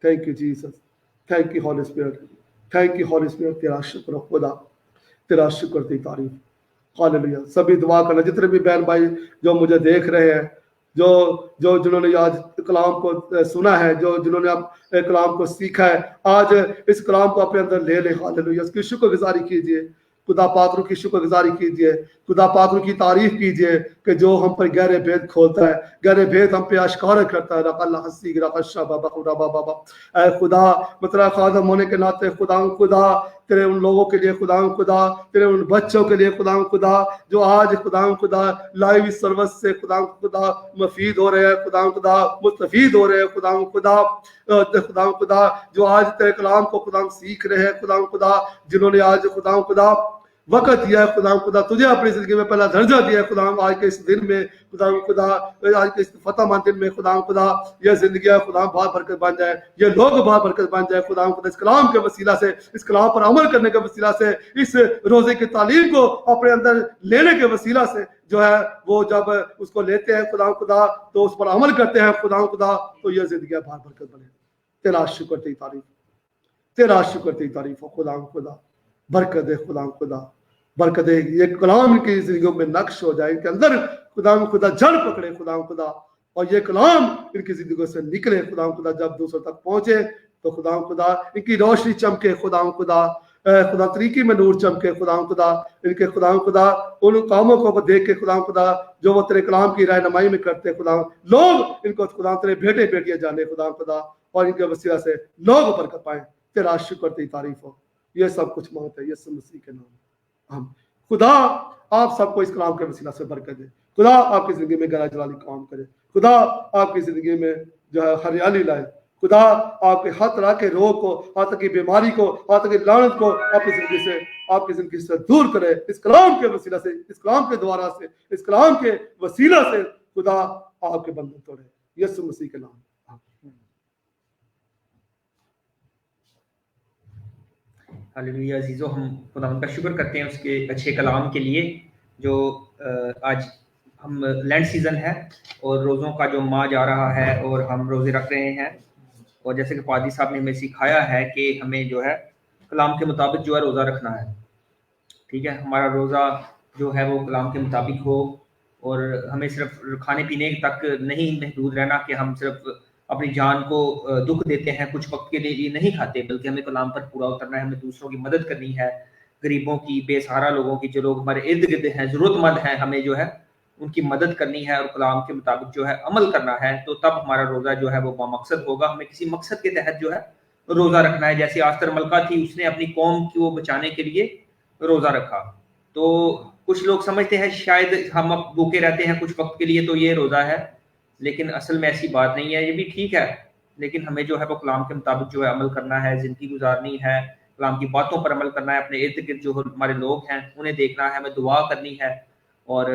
Thank you Jesus, thank you Holy Spirit, thank you Holy Spirit. तेरा शुक्र खुदा, तेरा शुक्र, तेरी तारीफ। हालेलुया। सभी दुआ करना, जितने भी बहन भाई जो मुझे देख रहे हैं, जो जिन्होंने आज कलाम को सुना है, जो जिन्होंने अब कलाम को सीखा है, आज इस कलाम को अपने अंदर ले ले। हालेलुया। उसकी शुक्रगुजारी कीजिए, खुदा पाक की शुक्रगुजारी कीजिए, खुदा पाक की तारीफ कीजिए कि जो हम पर गहरे भेद खोलता है, गहरे भेद हम पे आश्कार करता है। खुदा मतलब खादम होने के नाते खुदा तेरे उन लोगों के लिए खुदा तेरे उन बच्चों के लिए खुदा जो आज खुदा लाइव सर्विस से खुदा मफीद हो रहे हैं, खुदा मुस्तफीद हो रहे हैं, खुदा जो आज तेरे कलाम को खुदा सीख रहे हैं, खुदा जिन्होंने आज खुदा वक़्त दिया है, खुदा तुझे अपनी जिंदगी में पहला दर्जा दिया है। खुदा आज के इस दिन में खुदा आज के इस फतहमंद दिन में खुदा ये जिंदगी खुदा बहुत बरकत बन जाए, ये लोग बहुत बरकत बन जाए। खुदा इस कलाम के वसीला से, इस कलाम पर अमल करने के वसीला से, इस रोजे की तालीम को अपने अंदर लेने के वसीला से जो है वो जब उसको लेते हैं खुदा तो उस पर अमल करते हैं खुदा तो ये जिंदगी बहुत बरकत बने। तेरा शुक्र, तेरी तारीफ, तेरा शुक्र, तेरी तारीफ हो खुदा बरकत दे खुदा बरकत दे। ये कलाम की जिंदगियों में नक्श हो जाए, इनके अंदर खुदा जड़ पकड़े खुदा और ये कलाम इनकी जिंदगियों से निकले खुदा जब दूसरों तक पहुंचे तो खुदा इनकी रोशनी चमके खुदा तरीके में नूर चमके खुदा इनके खुदा उन कामों को देख के खुदा जो वो तेरे कलाम की रहनुमाई में करते खुदा, लोग इनको खुदा तेरे बेटे बेटियां जाने खुदा और इनके वसीला से लोग बरकत पाए। तेरा शुक्र, तेरी तारीफ हो। ये सब कुछ मांगते हैं यीशु मसीह के नाम। हम खुदा आप सबको इस कलाम के वसीला से बरकत दे, खुदा आपकी जिंदगी में गला जलाली काम करे, खुदा आपकी जिंदगी में जो है हरियाली लाए, खुदा आपके हर तरह के रोग को, हर तरह की बीमारी को, हर तरह की लानत को आपकी जिंदगी से दूर करे। इस कलाम के वसीला से, इस कलाम के द्वारा से, इस कलाम के वसीला से खुदा आपके बंधन तोड़े यीशु मसीह के नाम। हालेलुया। अजीजों, हम खुदा का शुक्र करते हैं उसके अच्छे कलाम के लिए जो आज हम लैंड सीज़न है और रोज़ों का जो माह जा रहा है और हम रोज़े रख रहे हैं और जैसे कि पादी साहब ने हमें सिखाया है कि हमें जो है कलाम के मुताबिक जो है रोज़ा रखना है। ठीक है, हमारा रोज़ा जो है वो कलाम के मुताबिक हो और हमें सिर्फ खाने पीने तक नहीं महदूद रहना कि हम सिर्फ अपनी जान को दुख देते हैं, कुछ वक्त के लिए ये नहीं खाते, बल्कि हमें कलाम पर पूरा उतरना है, हमें दूसरों की मदद करनी है, गरीबों की, बेसहारा लोगों की, जो लोग हमारे इर्द गिर्द हैं, ज़रूरतमंद हैं, हमें जो है उनकी मदद करनी है और कलाम के मुताबिक जो है अमल करना है। तो तब हमारा रोज़ा जो है वो बामकसद होगा। हमें किसी मकसद के तहत जो है रोज़ा रखना है। जैसे आस्तर मलका थी, उसने अपनी कौम को बचाने के लिए रोज़ा रखा। तो कुछ लोग समझते हैं शायद हम अब भूखे रहते हैं कुछ वक्त के लिए तो ये रोज़ा है, लेकिन असल में ऐसी बात नहीं है। ये भी ठीक है, लेकिन हमें जो है वो कलाम के मुताबिक जो है अमल करना है, ज़िंदगी गुजारनी है, कलाम की बातों पर अमल करना है, अपने इर्द गिर्द जो हमारे लोग हैं उन्हें देखना है, हमें दुआ करनी है और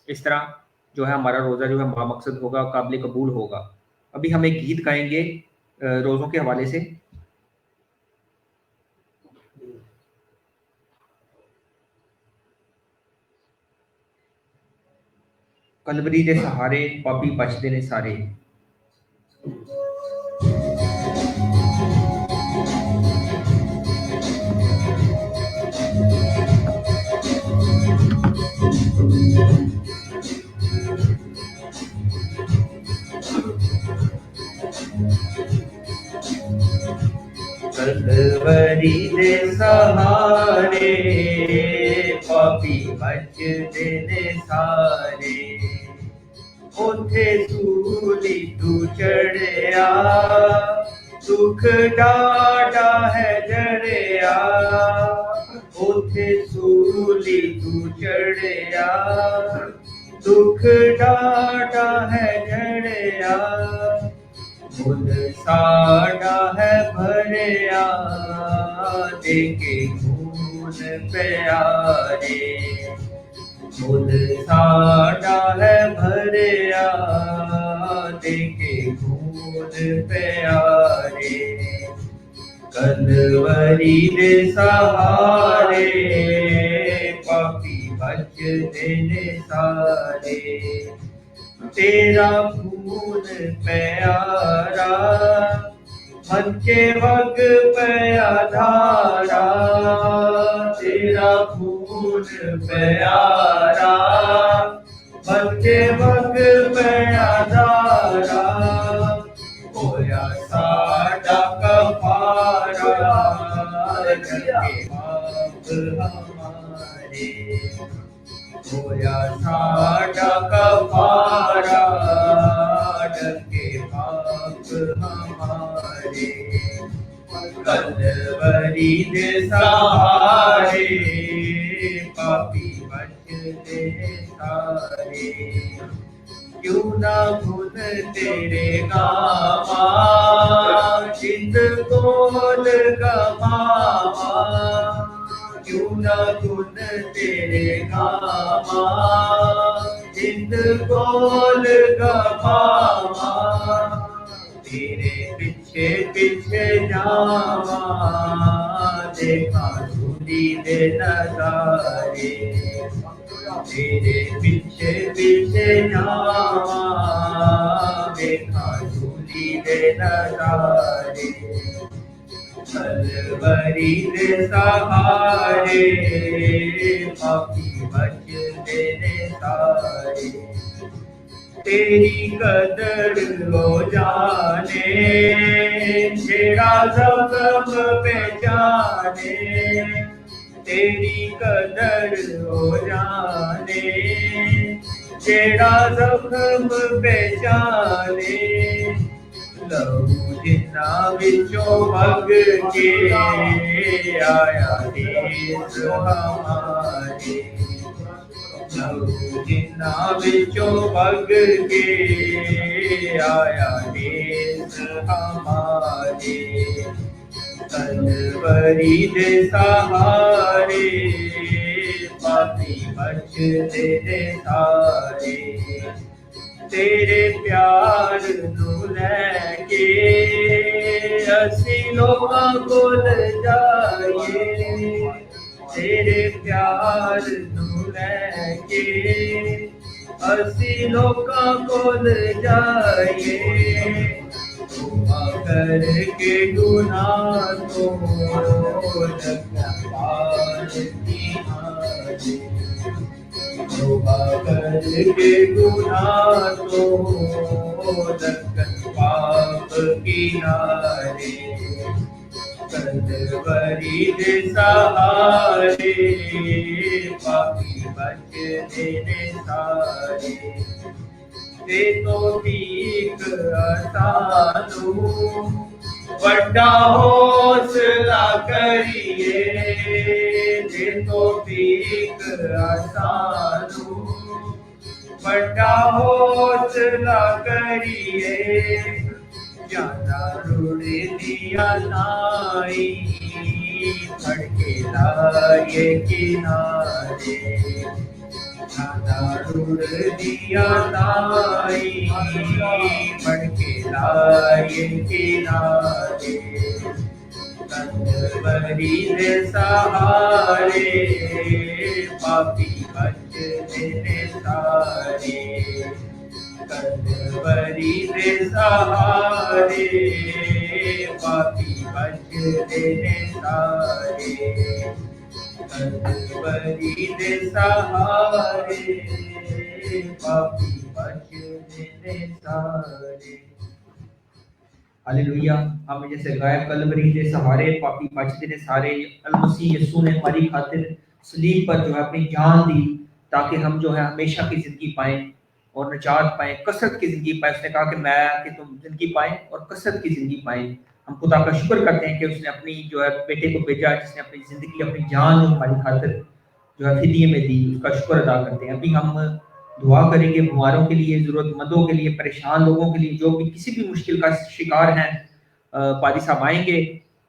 इस तरह जो है हमारा रोज़ा जो है बामकसद होगा, काबिल कबूल होगा। अभी हम एक गीत गाएंगे रोज़ों के हवाले से। कलवरी दे सहारे पापी बचदे ने सारे। कलवरी दे सहारे पापी बचदे ने सारे उथे सूली तू चढ़िया दुख डाढ़ा है जड़िया उथे सूली तू चढ़िया दुख डाढ़ा है जड़िया मुल साड़ा है भरिया देखे खून प्यारे मुल साड़ा है भरिया देखे खून प्यारे कलवरी दे सहारे पापी बचदे ने सारे तेरा खून प्यारा मन के वग पया धारा तेरा खून प्यारा मन के वग पया धारा होया साडा कफारा के पाप हमारे होया साडा कफारा के पाप हमारे कलवरी दे सहारे पापी बचदे सारे क्यों ना भूल तेरे गावा चित कोल गमावा क्यों ना गुण तेरे गावा चित कोल गमावा तेरे पीछे पीछे जावा देखा झूली दे नजारे तेरे पीछे पीछे जावा देखा झूली दे नजारे कलवरी दे सहारे पापी बचदे ने सारे तेरी कदर हो जाने छेड़ा जख्म पहचाने तेरी कदर हो जाने छेड़ा जख्म पहचाने लहू जिन्ना विचों भग के आया देश हमारे लहू जिन्ना विचों भग के आया देश हमारे कलवरी दे सहारे पापी बचदे ने सारे तेरे प्यार नू लैके असी लोकां कोल जाइए तेरे प्यार नू लैके असी लोकां कोल जाइए तौबा करके गुनाह तो पार की तौबा करके गुनाह तो पाप किनारे कलवरी दे सहारे पापी बचदे ने सारे ते तौफीक असानू वड्डा हौसला करिए ते तौफीक असानू वड्डा हौसला करिए ज्यादा रुड़े दिया नाई फड़के लाए किनारे ज्यादा रुड़ दिया नाई फड़के लाए किनारे कलवरी दे सहारे पापी बचदे ने सारे कलवरी दे सहारे पापी बचदे ने सारे कलवरी दे सहारे पापी बचदे ने सारे हालेलुया। हम जैसे गायब कलवरी दे सहारे पापी बचते ने सारे अलमसीह यीशु ने हमारी खातिर सलीब पर जो है अपनी जान दी ताकि हम जो है हमेशा की जिंदगी पाएं और निजात पाएं, कसरत की जिंदगी पाएं। उसने कहा कि मैं कि तुम जिंदगी पाएं और कसरत की जिंदगी पाएं। हम खुदा का शुक्र करते हैं कि उसने अपनी जो है बेटे को भेजा, जिसने अपनी जिंदगी अपनी जान जो हमारी खातिर जो है फिदिये में दी, उसका शुक्र अदा करते हैं। अभी हम दुआ करेंगे बीमारों के लिए, जरूरतमंदों के लिए, परेशान लोगों के लिए, जो भी किसी भी मुश्किल का शिकार हैं। पादी साहब आएंगे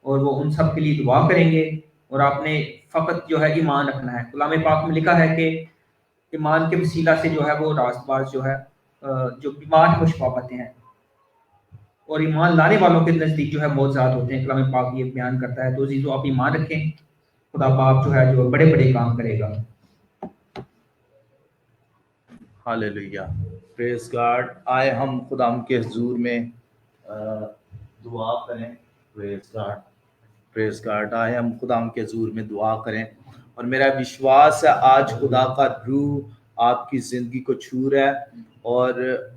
और वो उन सब के लिए दुआ करेंगे। और आपने फकत जो है ईमान रखना है। कलाम पाक में लिखा है कि ईमान के वसीला से जो है वो रास्तबाज जो है जो बीमार है वो शिफा पाते हैं और ईमान लाने वालों के नजदीक जो है मौत ज़ात होते हैं। कलाम पाक ये बयान करता है। तो अजीजों आप ईमान रखें, खुदा बाप जो है जो बड़े बड़े काम करेगा। Hallelujah, praise God. आए हम खुदाम के हुजूर में दुआ करें। Praise God, praise God. आए हम खुदाम के हुजूर में दुआ करें। और मेरा विश्वास है आज खुदा का रूह आपकी ज़िंदगी को छू रहा है। और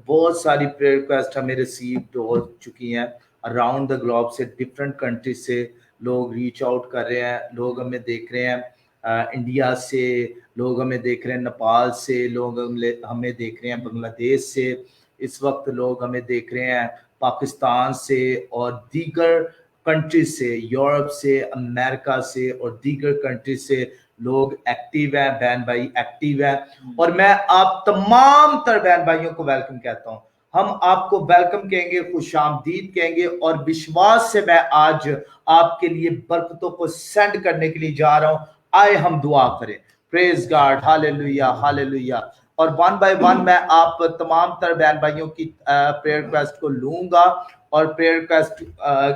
बहुत सारी प्रेयर रिक्वेस्ट हमें रिसीव हो चुकी हैं अराउंड द ग्लोब से, डिफरेंट कंट्री से लोग रीच आउट कर रहे हैं, लोग हमें देख रहे हैं इंडिया से, लोग हमें देख रहे हैं नेपाल से, लोग हमें देख रहे हैं बांग्लादेश से, इस वक्त लोग हमें देख रहे हैं पाकिस्तान से और दीगर कंट्री से, यूरोप से, अमेरिका से और दीगर कंट्री से लोग एक्टिव हैं। बहन भाई एक्टिव हैं और मैं आप तमाम तर बहन भाइयों को वेलकम कहता हूं। हम आपको वेलकम कहेंगे, खुशामदीद कहेंगे और विश्वास से मैं आज आपके लिए बरकतों को सेंड करने के लिए जा रहा हूं। आए हम दुआ करें। Praise God, hallelujah, hallelujah. और वन बाय वन मैं आप तमाम तर बहन भाइयों की प्रेयर रिक्वेस्ट को लूंगा और प्रेयर रिक्वेस्ट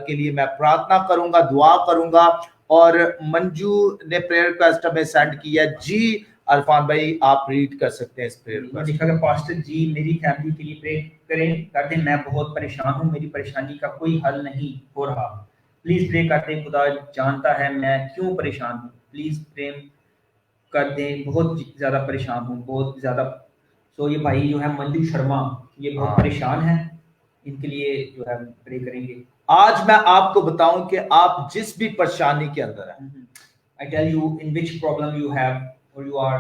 के लिए मैं प्रार्थना करूंगा, दुआ करूंगा। और मंजू ने प्रेयर रिक्वेस्ट हमें सेंड किया। जी अरफान भाई आप रीड कर सकते हैं इस प्रेयर रिक्वेस्ट। लिखा है, पास्टर जी मेरी फैमिली के लिए प्रे करें, कर दें। मैं बहुत परेशान हूँ, मेरी परेशानी का कोई हल नहीं हो रहा। प्लीज प्रे कर दें। खुदा जानता है मैं क्यों परेशान हूँ। प्लीज प्रेम कर दें, बहुत ज्यादा परेशान हूँ, बहुत ज्यादा। सो ये भाई जो है मंजू शर्मा, ये बहुत परेशान है, इनके लिए जो है प्रे करेंगे। आज मैं आपको बताऊं कि आप जिस भी परेशानी के अंदर हैं, I tell you in which problem you have और यू आर,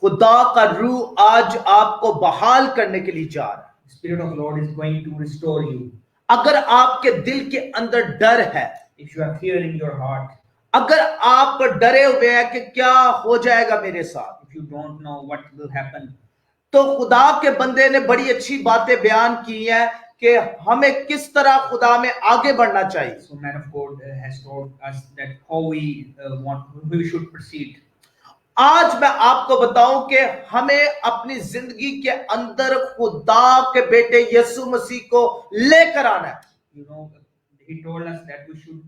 खुदा का रूह आज आपको बहाल करने के लिए जा रहा है। Spirit of Lord is going to restore you. अगर आपके दिल के अंदर डर है, if you are fear in your heart, अगर आप डरे हुए हैं कि क्या हो जाएगा मेरे साथ, if you don't know what will happen, तो खुदा के बंदे ने बड़ी अच्छी बातें बयान की हैं कि हमें किस तरह खुदा में आगे बढ़ना चाहिए। So man of God has told us that how we should proceed. आज मैं आपको बताऊं कि हमें अपनी जिंदगी के अंदर खुदा के बेटे यीशु मसीह को लेकर आना है। You know, he told us that we should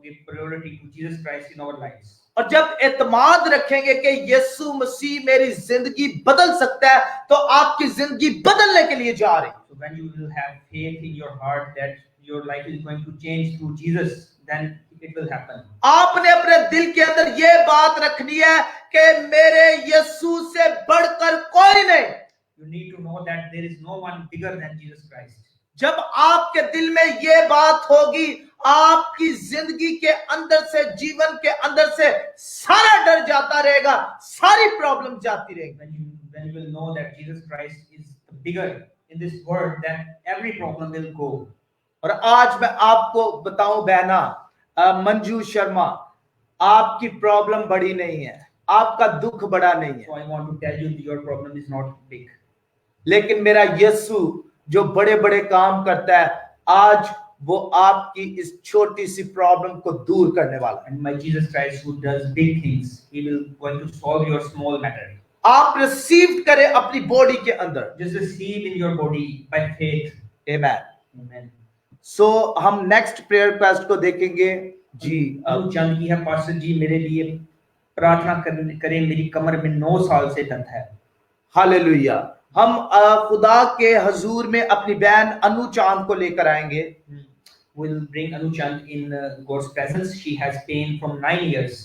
give priority to Jesus Christ in our lives. और जब एतमाद रखेंगे कि यीशु मसीह मेरी जिंदगी बदल सकता है, तो आपकी जिंदगी बदलने के लिए जा रही है। So when you will have faith in your heart that your life is going to change through Jesus, then it will happen. आपने अपने दिल के अंदर ये बात रखनी है कि मेरे यीशु से बढ़कर कोई नहीं। You need to know that there is no one bigger than Jesus Christ. जब आपके दिल में ये बात होगी, आपकी जिंदगी के अंदर से, जीवन के अंदर से सारा डर जाता रहेगा, सारी प्रॉब्लम जाती रहेगी। When you will know that Jesus Christ is bigger in this world, then every problem will go. और आज मैं आपको बताऊं बहना मंजू शर्मा, आपकी प्रॉब्लम बड़ी नहीं है, आपका दुख बड़ा नहीं है। So I want to tell you that your problem is not big. लेकिन मेरा यीशु जो बड़े बड़े काम करता है, आज वो आपकी इस छोटी सी प्रॉब्लम को दूर करने वाला है। And my Jesus Christ who does big things, he will going to solve your small matter. आप रिसीव करें अपनी बॉडी के अंदर। Just receive in your body by faith. Amen. Amen. सो हम नेक्स्ट प्रेयर रिक्वेस्ट को देखेंगे। जी अब चंद की है, पास्टर जी मेरे लिए प्रार्थना करें, मेरी कमर में 9 साल से दर्द है। हालेलुया। हम खुदा के हजूर में अपनी बहन अनु चांद को लेकर आएंगे। We'll bring Anu Chand in God's presence. She has pain from 9 years.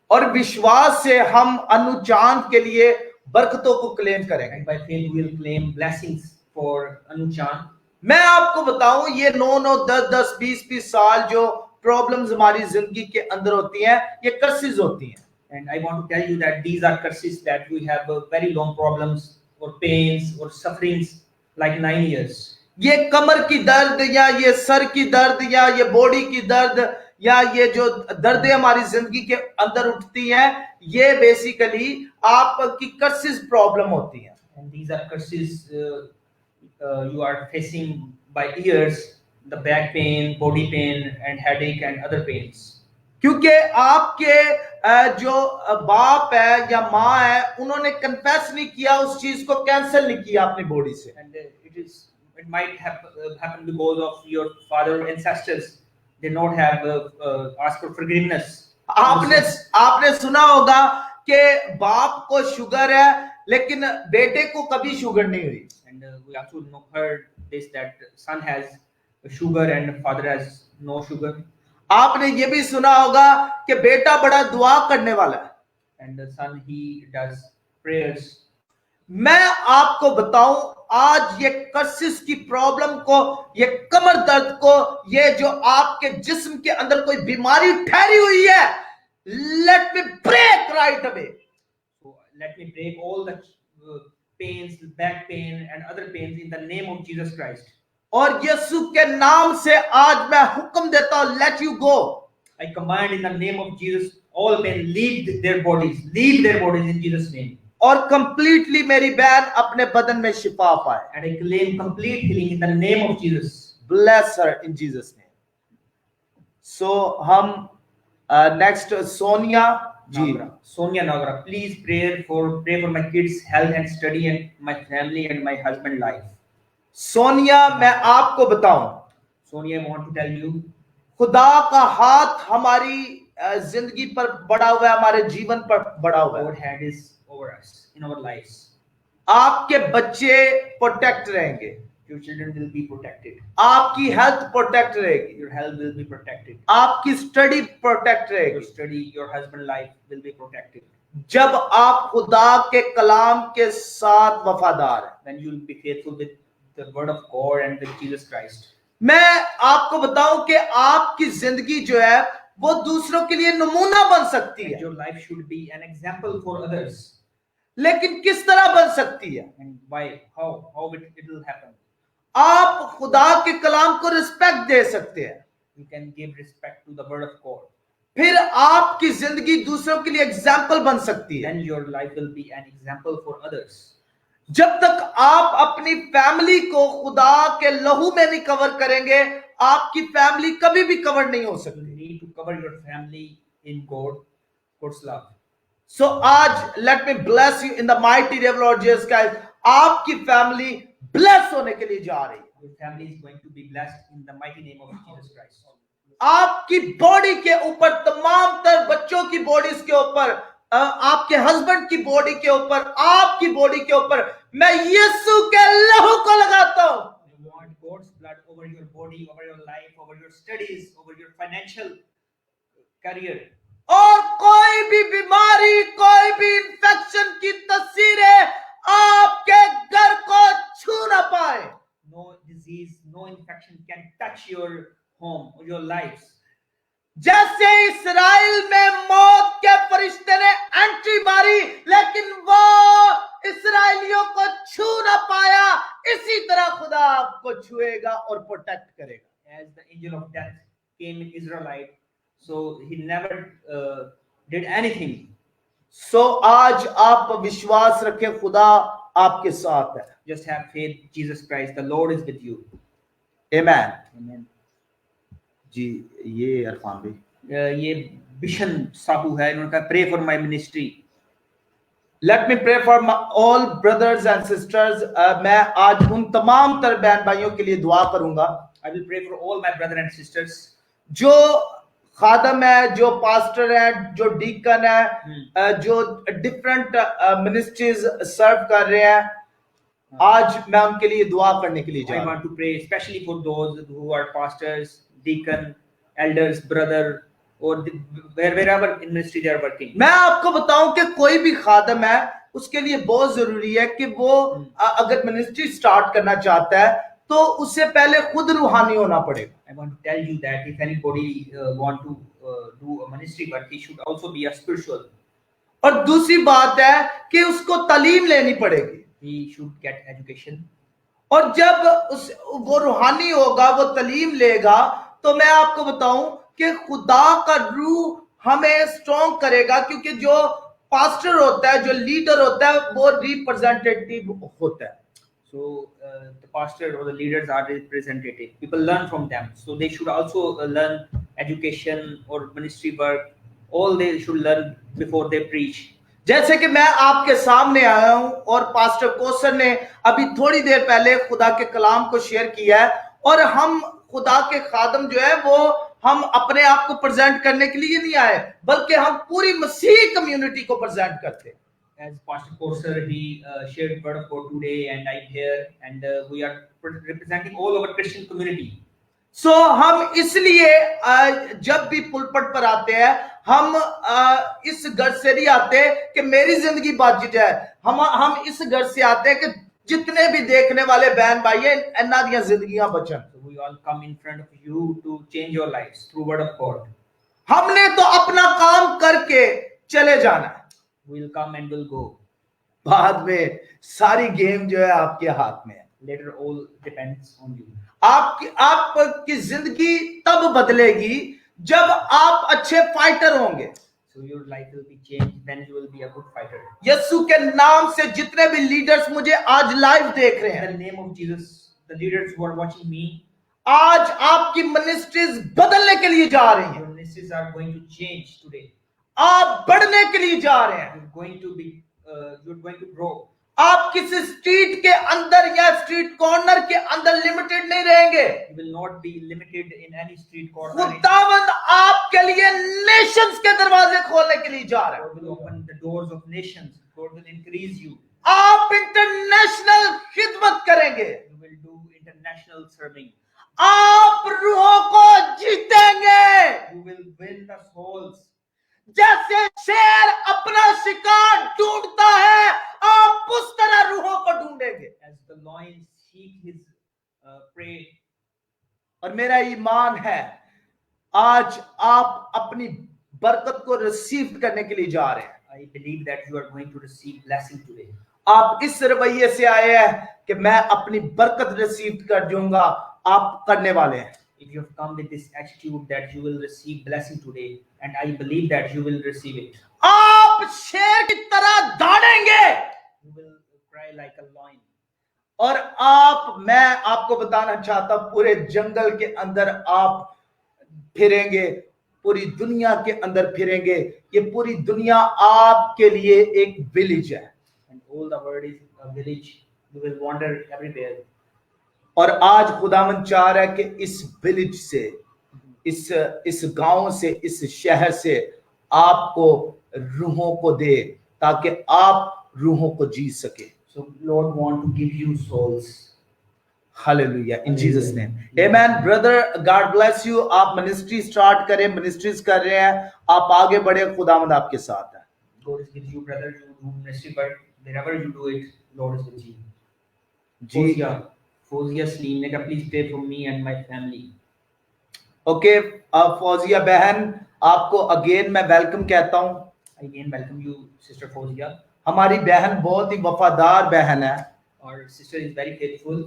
और विश्वास से हम अनु चांद के लिए बरकतों को क्लेम करेंगे। And by faith we'll claim blessings for Anu Chand. میں آپ کو بتاؤں یہ 9 10 20 سال جو پرابلمز ہماری زندگی کے اندر ہوتی ہیں یہ کرسز ہوتی ہیں. And I want to tell you that these are curses that we have very long problems or pains or sufferings like 9 years. یہ کمر کی درد یا یہ سر کی درد یا یہ باڈی کی درد یا یہ جو دردیں ہماری زندگی کے اندر اٹھتی ہیں یہ بیسیکلی آپ کی کرسز پرابلم ہوتی ہیں. And these are curses you are facing by years, the back pain, body pain, and headache and other pains. کیونکہ آپ کے جو باپ ہے یا ماں ہے انہوں نے کنفیس نہیں کیا اس چیز کو کینسل نہیں کیا اپنی باڈی سے. And it might happen because of your father or ancestors. They not have asked for forgiveness. آپ نے سنا ہوگا کہ باپ کو شوگر ہے لیکن بیٹے کو کبھی شوگر نہیں ہوئی. And we also heard this that son has sugar and father has no sugar. آپ نے یہ بھی سنا ہوگا کہ بیٹا بڑا دعا کرنے والا ہے. And the son, he does prayers. میں آپ کو بتاؤں آج یہ کرسس کی پرابلم کو یہ کمر درد کو یہ جو آپ کے جسم کے اندر کوئی بیماری ٹھہری ہوئی ہے let me break right away. So let me break all the pains, back pain and other pains in the name of Jesus Christ. اور یسوع کے نام سے آج میں حکم دیتا ہوں let you go. I command in the name of Jesus all pain leave their bodies in Jesus name. اور کمپلیٹلی میری بہن اپنے بدن میں شفا پائے. And I claim complete healing in the name of Jesus. Bless her in Jesus name. So ہم next Sonia G. Sonia Nagra, please pray for my kids' health and study and my family and my husband life. Sonia میں آپ کو بتاؤں Sonia, I want to tell you, خدا کا ہاتھ ہماری زندگی پر بڑا ہوا ہے ہمارے جیون پر بڑا ہوا ہے. God's hand is over us in our lives. آپ کے بچے پروٹیکٹ رہیں گے. Your children will be protected. آپ کی ہیلتھ پروٹیکٹ رہے گی. Your health will be protected. آپ کی اسٹڈی پروٹیکٹ رہے Your گی. study, your husband life will be protected. جب آپ خدا کے کلام کے ساتھ وفادار ہیں. Then you will be faithful with the word of God and with Jesus Christ. میں آپ کو بتاؤں کہ آپ کی زندگی جو ہے وہ دوسروں کے لیے نمونہ بن سکتی And ہے. your life should be an example for others. لیکن کس طرح بن سکتی ہے؟ And why? How it will happen? آپ خدا کے کلام کو رسپیکٹ دے سکتے ہیں. You can give respect to the word of God. پھر آپ کی زندگی دوسروں کے لیے ایگزامپل بن سکتی ہے. Then your life will be an example for others. جب تک آپ اپنی فیملی کو خدا کے لہو میں نہیں کور کریں گے آپ کی فیملی کبھی بھی کور نہیں ہو You سکتی. need to cover your family in God's love. سو آج let me bless you in the mighty name of Lord Jesus Christ. آپ کی فیملی بلیس ہونے کے لیے جا رہی ہے. Your family is going to be blessed in the mighty name of Jesus Christ. آپ کی باڈی کے اوپر تمام تر بچوں کی باڈیز کے اوپر آپ کے ہسبینڈ کی باڈی کے اوپر آپ کی باڈی کے اوپر میں یسوع کے لہو کو لگاتا ہوں. You want God's blood over your body, over your life, over your studies, over your financial career. اور کوئی بھی بیماری کوئی بھی انفیکشن کی تصویریں آپ کے گھر کو چھو نہ پائے. No disease, no infection can touch your home or your lives. جیسے اسرائیل میں موت کے فرشتے نے انٹری ماری لیکن وہ اسرائیلیوں کو چھو نہ پایا اسی طرح خدا آپ کو چھوئے گا اور پروٹیکٹ کرے گا. As the angel of death came in Israelite, so he never did anything. سو آج آپ وشواس رکھیں خدا آپ کے ساتھ ہے. Just have faith, Jesus Christ, the Lord is with you. آمین. Amen. جی یہ عرفان بھائی یہ بشن صاحب ہے انہوں نے کہا pray for my ministry. Let me pray for all brothers and sisters. میں آج ان تمام تر بہن بھائیوں کے لیے دعا کروں گا I will pray for all my brothers and sisters. جو خادم ہے جو پاسٹر ہیں جو ڈیکن ہے جو ڈفرنٹ منسٹریز سرو کر رہے ہیں آج میں ان کے لیے دعا کرنے کے لیے I جا رہا ہوں. want to pray especially for those who are pastors, deacon, elders, brother, or wherever in ministry they are working. میں آپ کو بتاؤں کہ کوئی بھی خادم ہے اس کے لیے بہت ضروری ہے کہ وہ اگر منسٹری سٹارٹ کرنا چاہتا ہے तो उससे पहले खुद रूहानी होना पड़ेगा. I want to tell you that if anybody want to do a ministry work, he should also be a spiritual. और दूसरी बात है कि उसको तालीम लेनी पड़ेगी. He should get education. और जब वो रूहानी होगा, वो तालीम लेगा, तो मैं आपको बताऊं कि खुदा का रूह हमें स्ट्रॉन्ग करेगा, क्योंकि जो पास्टर होता है, जो लीडर होता है, वो रिप्रेजेंटेटिव होता है. So the pastor or the leaders are representative. People learn from them. So they should also learn education or ministry work. All they should learn before they preach. जैसे कि मैं आपके सामने आया हूं और पास्टर कोसर ने अभी थोड़ी देर पहले खुदा के कलाम को शेयर किया है, और हम खुदा के खादम जो है वो हम अपने आप को प्रेजेंट करने के लिए नहीं आए, बल्कि हम पूरी मसीह कम्युनिटी को प्रेजेंट करते हैं. As Pastor Korsar, he shared word of God today, and I'm here, and we are representing all our Christian community. So हम इसलिए जब भी पुलपट पर आते हैं, हम इस घर से नहीं आते कि मेरी जिंदगी बच जाए. हम इस घर से आते हैं कि जितने भी देखने वाले बहन भाई हैं, इन्हां ਦੀਆਂ जिंदगियां बचन. So we all come in front of you to change your lives through word of God. हमने तो अपना काम करके चले जाना है. We'll come and we'll go. बाद में सारी गेम जो है आपके हाथ में है. Later, all depends on you. आपकी जिंदगी तब बदलेगी जब आप अच्छे फाइटर होंगे. So your life will be changed, then you will be a good fighter. यीशु के नाम से जितने भी लीडर्स मुझे आज लाइव देख रहे In हैं, the name of Jesus, the leaders who are watching me, आज आपकी मिनिस्ट्रीज बदलने के लिए जा रही हैं. your ministries are going to change today. आप बढ़ने के लिए जा रहे हैं. You're going to grow. आप किसी स्ट्रीट के अंदर या स्ट्रीट कॉर्नर के अंदर लिमिटेड नहीं रहेंगे. You will not be limited in any street corner. खुदावंद आपके लिए नेशंस के दरवाजे खोलने के लिए जा रहे हैं. God will open the doors of nations. God will increase you. आप इंटरनेशनल खिदमत करेंगे. You will do international serving. आप रूहों को जीतेंगे. You will win the souls. जैसे शेर अपना शिकार ढूंढता है, आप उस तरह रूहों को ढूंढेंगे. As the lion seek his prey. और मेरा ईमान है आज आप अपनी बरकत को रिसीव करने के लिए जा रहे हैं. I believe that you are going to receive blessing today. आप इस रवैये से आए हैं कि मैं अपनी बरकत रिसीव कर दूंगा, आप करने वाले हैं. If you have come with this attitude that you will receive blessing today, and I believe that you will receive it. आप शेर की तरह दौड़ेंगे. You will cry like a lion. और मैं आपको बताना चाहता हूं, पूरे जंगल के अंदर आप फिरेंगे, पूरी दुनिया के अंदर फिरेंगे. ये पूरी दुनिया आपके लिए एक विलेज है. And all the world is a village. You will wander everywhere. और आज खुदावंद चाह रहा है कि इस विलेज से, इस गांव से, इस शहर से आपको रूहों को दे, ताकि आप रूहों को जी सके. So Lord want to give you souls. Hallelujah, in Jesus name. Amen. Brother, God bless you. आप मिनिस्ट्री स्टार्ट करें, मिनिस्ट्रीज कर रहे हैं, आप आगे बढ़े, खुदावंद आपके साथ है. God is with you, brother. You do ministry, but wherever you do it, Lord is with you. जी. Fozia Sleen, please pray for me and my family. Okay, Fozia बहन, आपको अगेन मैं वेलकम कहता हूं. I again welcome you, Sister Fozia. हमारी बहन बहुत ही वफादार बहन है. Our sister is very faithful.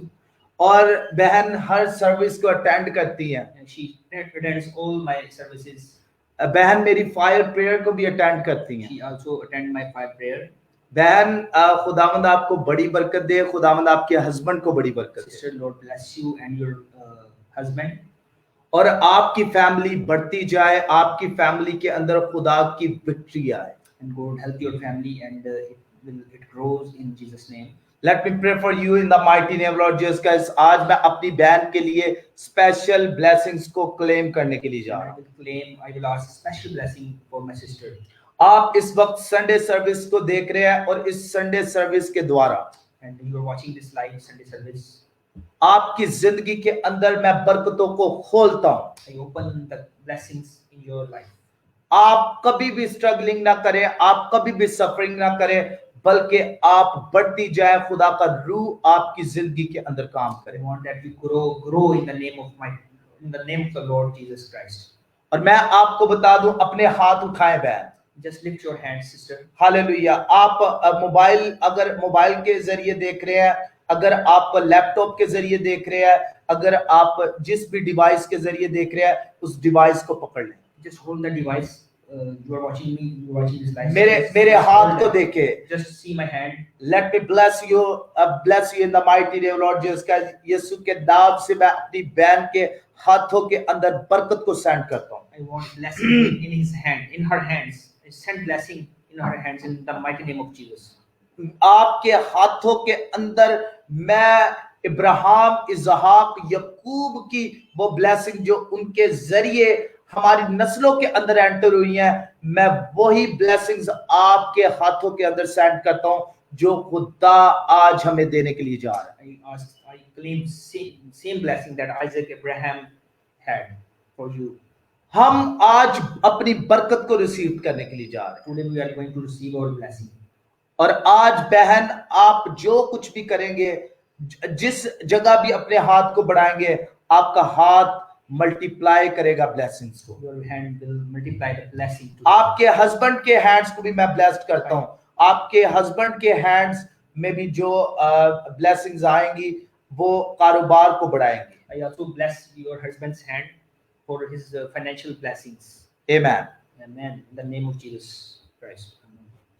और बहन हर सर्विस को अटेंड करती है. And she attends all my services. बहन मेरी फायर प्रेयर को भी अटेंड करती हैं. She also attend my fire prayer. बहन खुदावंद आपको बड़ी बरकत दे, खुदावंद आपके हस्बैंड को बड़ी बरकत दे. Sister, Lord bless you and your husband. और आपकी फैमिली बढ़ती जाए, आपकी फैमिली के अंदर खुदा की विक्ट्री आए. And God help your family, and it grows in Jesus' name. Let me pray for you in the mighty name of Lord Jesus Christ. आज मैं अपनी बहन के लिए स्पेशल ब्लेसिंग्स को क्लेम करने के लिए जा रहा हूँ. I will ask special blessing for my sister. आप इस वक्त संडे सर्विस को देख रहे हैं, और इस संडे सर्विस के द्वारा And you are watching this live Sunday service. आपकी जिंदगी के अंदर मैं बरकतों को खोलता हूं. I open the blessings in your life. आप कभी भी स्ट्रगलिंग ना करें, आप कभी भी सफरिंग ना करें. बल्कि आप बढ़ती जाए, खुदा का रूह आपकी जिंदगी के अंदर काम I करे। want that we grow in the name of the Lord Jesus Christ. और मैं आपको बता दूं, अपने हाथ उठाएं बहन, Just lift your hands, sister. Hallelujah. आप अगर मोबाइल के जरिए देख रहे हैं, अगर आप लैपटॉप के जरिए देख रहे हैं, अगर आप जिस भी डिवाइस के जरिए देख रहे हैं, उस डिवाइस को पकड़ लें। Just hold the device. You are watching me. You are watching this live. मेरे हाथ को देखे। Just see my hand. Let me bless you in the mighty name of Lord Jesus Christ. यीशु के नाम से मैं अपनी बहन के हाथों के अंदर बरकत को सेंड करता हूँ। I want blessing in his hand, in her hands. I send blessing in her hands in the mighty name of Jesus. आपके हाथों के अंदर मैं इब्राहिम, इसहाक, यकूब की वो ब्लेसिंग जो उनके जरिए हमारी नस्लों के अंदर एंटर हुई हैं, मैं वही ब्लेसिंग्स आपके हाथों के अंदर सेंड करता हूं जो खुदा आज हमें देने के लिए जा रहा है। I claim same blessing that Isaac Abraham had for you. हम आज अपनी बरकत को रिसीव करने के लिए जा रहे हैं। Today we are going to receive our blessing. और आज बहन, आप जो कुछ भी करेंगे, जिस जगह भी अपने हाथ को बढ़ाएंगे, आपका हाथ मल्टीप्लाई करेगा ब्लेसिंग्स को। Your hand will multiply the blessing. आपके हस्बैंड के हैंड्स को भी मैं ब्लेस्ड करता हूँ। आपके हस्बैंड के हैंड्स में भी जो ब्लेसिंग्स आएंगी वो कारोबार को बढ़ाएंगी। I also bless your husband's hand for his financial blessings. Amen. Amen. In the name of Jesus Christ.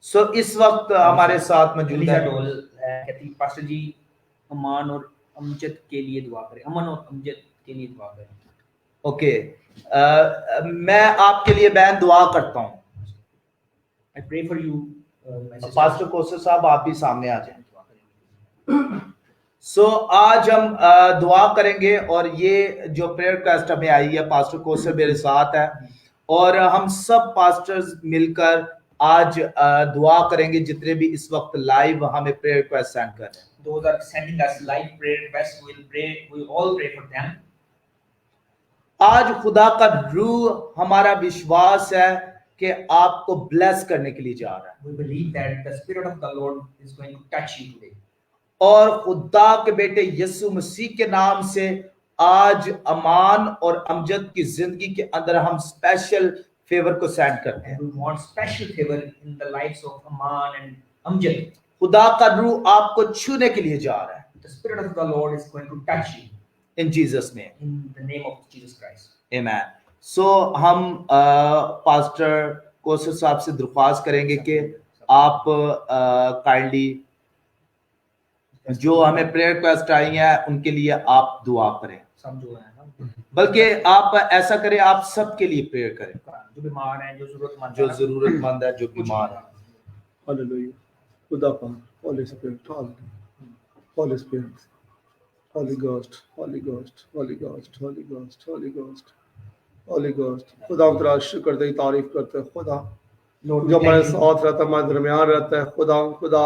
सो इस वक्त हमारे साथ मौजूद है कहती पास्टर जी अमान और अमजद के लिए दुआ करें। अमन और अमजद के लिए दुआ करें। ओके, मैं आपके लिए बहन दुआ करता हूँ। I pray for you, my sister. Pastor Kausar साहब, आप भी सामने आ जाएं। सो आज हम दुआ करेंगे और ये जो प्रेयर रिक्वेस्ट हमें आई है, पास्टर कोसर मेरे साथ है और हम सब पास्टर्स मिलकर आज दुआ करेंगे जितने भी इस वक्त लाइव हमें प्रेयर रिक्वेस्ट सेंड कर रहे हैं। Those are sending us live prayer requests. We'll all pray for them. आज खुदा का रूह हमारा विश्वास है कि आपको ब्लेस करने के लिए जा रहा है। We believe that the Spirit of the Lord is going to touch you today. और खुदा के बेटे यीशु मसीह के नाम से आज अमान और अमजद की जिंदगी के अंदर हम स्पेशल फेवर को सेंड करते हैं। We want special favor in the lives of Aman and Amjad. खुदा का रूह आपको छूने के लिए जा रहा है। The Spirit of the Lord is going to touch you. In Jesus name. In the name of Jesus Christ. Amen. So हम पास्टर कोसर साहब से दरख्वास्त करेंगे कि आप काइंडली जो हमें प्रेयर रिक्वेस्ट आई है उनके लिए आप दुआ करें। सब जो है ना, बल्कि आप ऐसा करें, आप सबके लिए प्रेयर करें, जो बीमार हैं, जो जरूरतमंद है, जो बीमार है। हालेलुया। खुदा पाक, Holy Spirit, Holy Spirit, Holy Ghost, Holy Ghost, Holy Ghost, Holy Ghost, Holy Ghost, Holy Ghost। खुदा हम तेरा शुक्र तेरी तारीफ करते हैं खुदा, जो हमारे साथ रहता है, हमारे दरमियान रहता है खुदा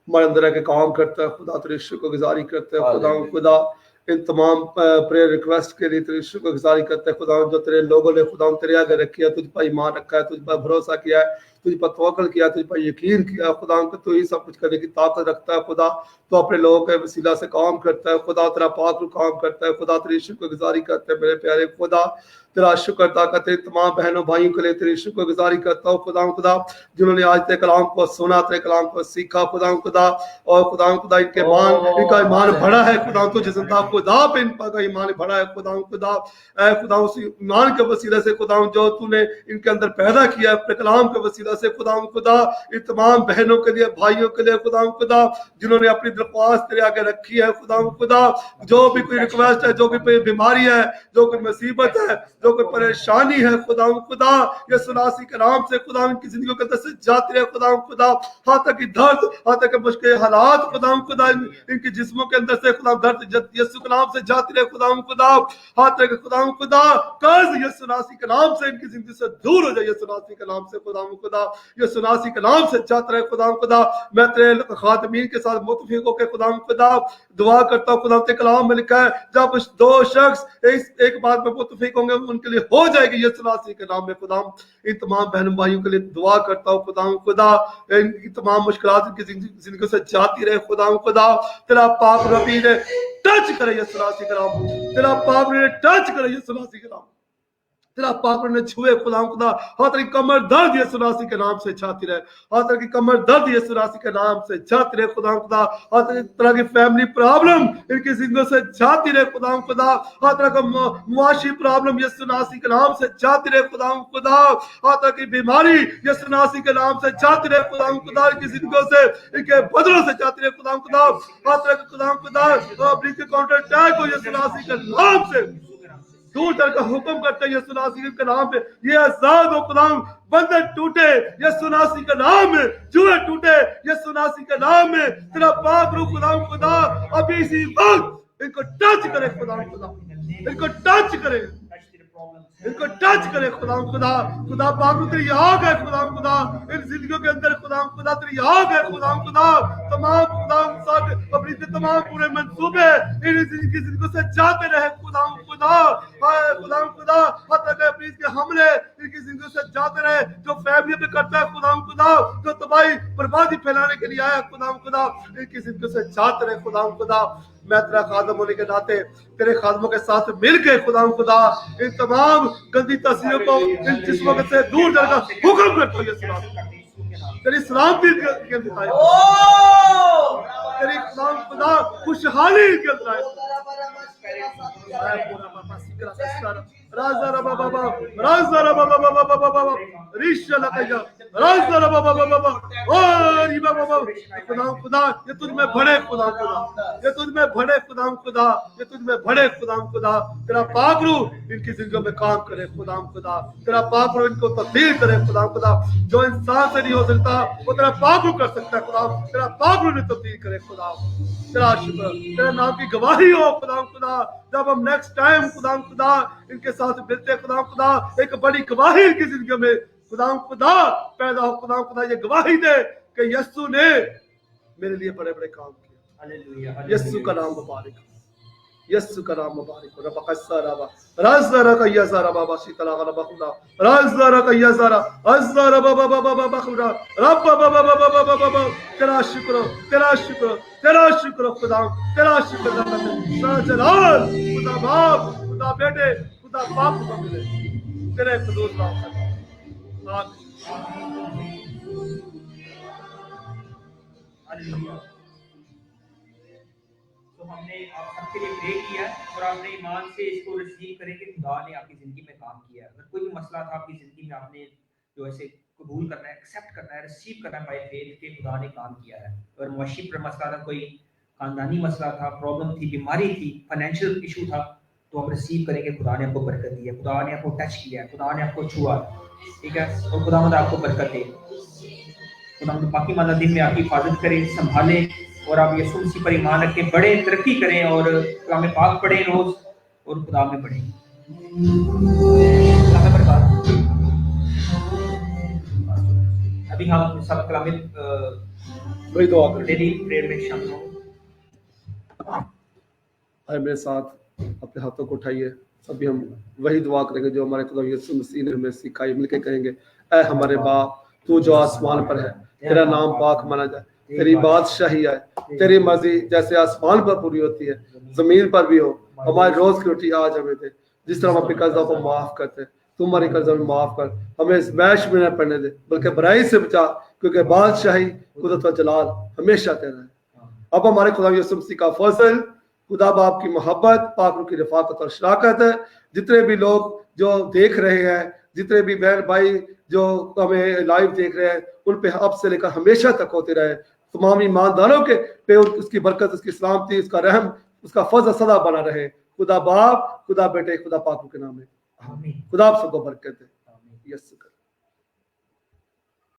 हमारे अंदर के काम करता है खुदा, तेरी शुक्रगुजारी करते हैं खुदा इन तमाम प्रेयर रिक्वेस्ट के लिए तेरी शुक्रगुजारी करते हैं खुदा, जो तेरे लोगों ने खुदा तेरे आगे रखी है, तुझ पर ईमान रखा है, तुझ पर भरोसा किया है, तुझ पर तवक्कुल किया, तुझ पर यकीन किया खुदा, तू ही सब कुछ करने की ताकत रखता है खुदा, तो अपने लोगों के वसीला से काम करता है खुदा, तेरा पाक काम करता है खुदा, तेरी शुक्रगुजारी करते हैं मेरे प्यारे खुदा, तेरा शुक्र अदा करते तमाम बहनों भाइयों के लिए तेरी शुक्रगुजारी करता हूँ खुदा जिन्होंने आज तेरे कलाम को सुना, तेरे कलाम को सीखा खुदा और खुदा इनका ईमान बढ़ा है खुदा, तुझे जिंदा खुदा पे इनका ईमान बढ़ा है खुदा उस ईमान के वसीले से खुदा जो तूने इनके अंदर पैदा किया अपने कलाम के वसीला से खुदा इन तमाम बहनों के लिए, भाइयों के लिए खुदा जिन्होंने अपनी दरख्वास्त तेरे आगे रखी है खुदा जो भी कोई रिक्वेस्ट है, जो भी कोई बीमारी है, जो कोई मुसीबत है, जो कोई परेशानी है खुदा ये सुनासी के नाम से खुदा इनकी जिंदगी के अंदर से जाती है खुदा हाँ तक की दर्द, हाँ तक मुश्किल हालात खुदा इनकी जिस्मों के अंदर से खुदा दर्द यीशु के नाम से जाती है खुदा हाँ तक खुदा कर्ज ये सुनासी के नाम से इनकी जिंदगी से दूर हो जाए, ये सुनासी के नाम से खुदा खुदा यीशु मसीह के नाम से चाहते रहे खुदा खुदा मैं तेरे खातमीन के साथ मुतफिक होकर खुदा खुदा दुआ करता हूँ खुदा तेरे कलाम में लिखा है जब दो शख्स एक बात में मुतफिक होंगे उनके लिए हो जाएगी यीशु मसीह के नाम में खुदा इन तमाम बहन भाइयों के लिए दुआ करता हूँ खुदा खुदा इन तमाम मुश्किलात की जिंदगी से जाती रहे खुदा खुदा तेरा पाक रबी ने टच करे यीशु मसीह के नाम तेरा पाक ने टच करे यीशु मसीह के नाम तेरा पाक ने छुए खुदा खुदा हर तरह की कमर दर्द यीशु मसीह के नाम से छाती रहे हर तरह की कमर दर्द यीशु मसीह के नाम से छाती रहे खुदा खुदा हर तरह की फैमिली प्रॉब्लम इनकी जिंदगी से छाती रहे खुदा खुदा हर तरह का मुआशी प्रॉब्लम यीशु मसीह के नाम से छाती रहे खुदा खुदा हर तरह की बीमारी यीशु मसीह के नाम से छाती रहे खुदा खुदा इनकी जिंदगी से इनके बदलों से छाती रहे खुदा खुदा हर तरह के खुदा खुदा अपनी काउंटर अटैक हो यीशु मसीह के नाम से दूर तक का हुक्म करते हैं यीशु मसीह के नाम पे ये आजाद हो खुदा बंधन टूटे यीशु मसीह के नाम में जुए टूटे यीशु मसीह के नाम में तेरा पाक रूह खुदा खुदा अभी इसी वक्त इनको टच करे खुदा खुदा इनको टच करे इनको टच करे खुदा खुदा खुदा पाक तेरी आग है खुदा खुदा इन जिंदगियों के अंदर खुदा खुदा तेरी आग है खुदा खुदा तमाम खुदा साथ अपनी तमाम पूरे मंसूबे इन जिंदगी से जाते रहे खुदा खुदा खुदा खुदा हत्या के अपनी के हमले इनकी जिंदगी से जाते रहे जो फैमिली पे करता है खुदा खुदा जो तबाही बर्बादी फैलाने के लिए आया खुदा खुदा इनकी जिंदगी से जाते रहे खुदा खुदा मैं तेरा खादम होने के नाते तेरे खादमों के साथ मिल के खुदा खुदा इन तमाम गंदी तस्वीरों को इन जिस्मों से दूर करने का हुक्म करता हूं तेरी सलामती के अंदर तेरी खुदा खुशहाली के अंदर राजा बाबा राजा बाबा रिश्ता लगाया राजा बाबा और बाबा खुदा खुदा ये तुझ में बड़े खुदा खुदा ये तुझ में बड़े खुदा खुदा ये तुझ में बड़े खुदा खुदा तेरा पाक रूह इनकी जिंदगी में काम करे खुदा खुदा तेरा पाक रूह इनको तब्दील करे खुदा खुदा जो इंसान से नहीं हो सकता वो तेरा पाक रूह कर सकता है खुदा तेरा पाक रूह ने तब्दील करे खुदा तेरा शुक्र तेरा नाम की गवाही हो खुदा खुदा जब हम नेक्स्ट टाइम खुदा खुदा इनके साथ मिलते खुदा खुदा एक बड़ी गवाही इनकी जिंदगी में खुदा खुदा पैदा हो खुदा खुदा ये गवाही दे कि यीशु ने मेरे लिए बड़े बड़े काम किए हालेलुया यीशु का नाम मुबारक यीशु का नाम मुबारक रब कसरा राज़रा का यज़रा बाबा शीतला गलबा खुदा राज़रा का यज़रा अज़रा बाबा बाबा खुदा रब बाबा तेरा शुक्र खुदा तेरा शुक्र तेरा जलाल खुदा बाप खुदा बेटे खुदा बाप को मिले तेरे कदूस नाम से तो हमने आप सबके लिए प्रे किया और आपने ईमान से इसको रिसीव करेंगे खुदा ने आपकी जिंदगी में काम किया अगर कोई भी मसला था आपकी जिंदगी में आपने जो ऐसे कबूल करना है एक्सेप्ट करना है रिसीव करना है बाय फेथ के खुदा ने काम किया है अगर मुआशी पर मसला था कोई खानदानी मसला था प्रॉब्लम थी बीमारी थी फाइनेंशियल इशू था तो आप रिसीव करेंगे खुदा ने आपको बरकत दी है खुदा ने आपको टच किया खुदा ने आपको छुआ ठीक है और खुदा आपको बरकत दे खुदा बाकी मादा दिन में आपकी हिफाजत करे संभाले और आप यीशु मसीह पर ईमान रख के बड़े तरक्की करें और कलाम पाक पढ़ें रोज और खुदा में बढ़ें अभी हम सब कलाम वही दुआ करें डेली प्रेयर में शामिल हों आए मेरे साथ अपने हाथों को उठाइए सभी हम वही दुआ करेंगे जो हमारे खुदा यीशु मसीह ने हमें सिखाई मिलके कहेंगे ऐ हमारे बाप तू जो आसमान पर है तेरा नाम पाक माना जाए तेरी बादशाही आए तेरी मर्जी जैसे आसमान पर पूरी होती है जमीन पर भी हो हमारे रोज की रोटी आज हमें दे जिस तरह हम अपने कर्जा को माफ करते तुम हमारे कर्जा में माफ कर हमें इस मैश में न पड़ने दे बल्कि बुराई से बचा क्योंकि बादशाही कुदरत व जलाल हमेशा तेरा है अब हमारे खुदा यीशु मसीह का फजल खुदा बाप की मोहब्बत पाक रूह की रफाकत और शराकत है जितने भी लोग जो देख रहे हैं जितने भी बहन भाई जो हमें लाइव देख रहे हैं उन पे अब से लेकर हमेशा तक होते रहे तमाम ईमानदारों के पे उसकी बरकत उसकी सलामती उसका रहम उसका फजल सदा बना रहे खुदा बाप खुदा बेटे खुदा पाक के नाम में खुदा आप सबको बरकत दे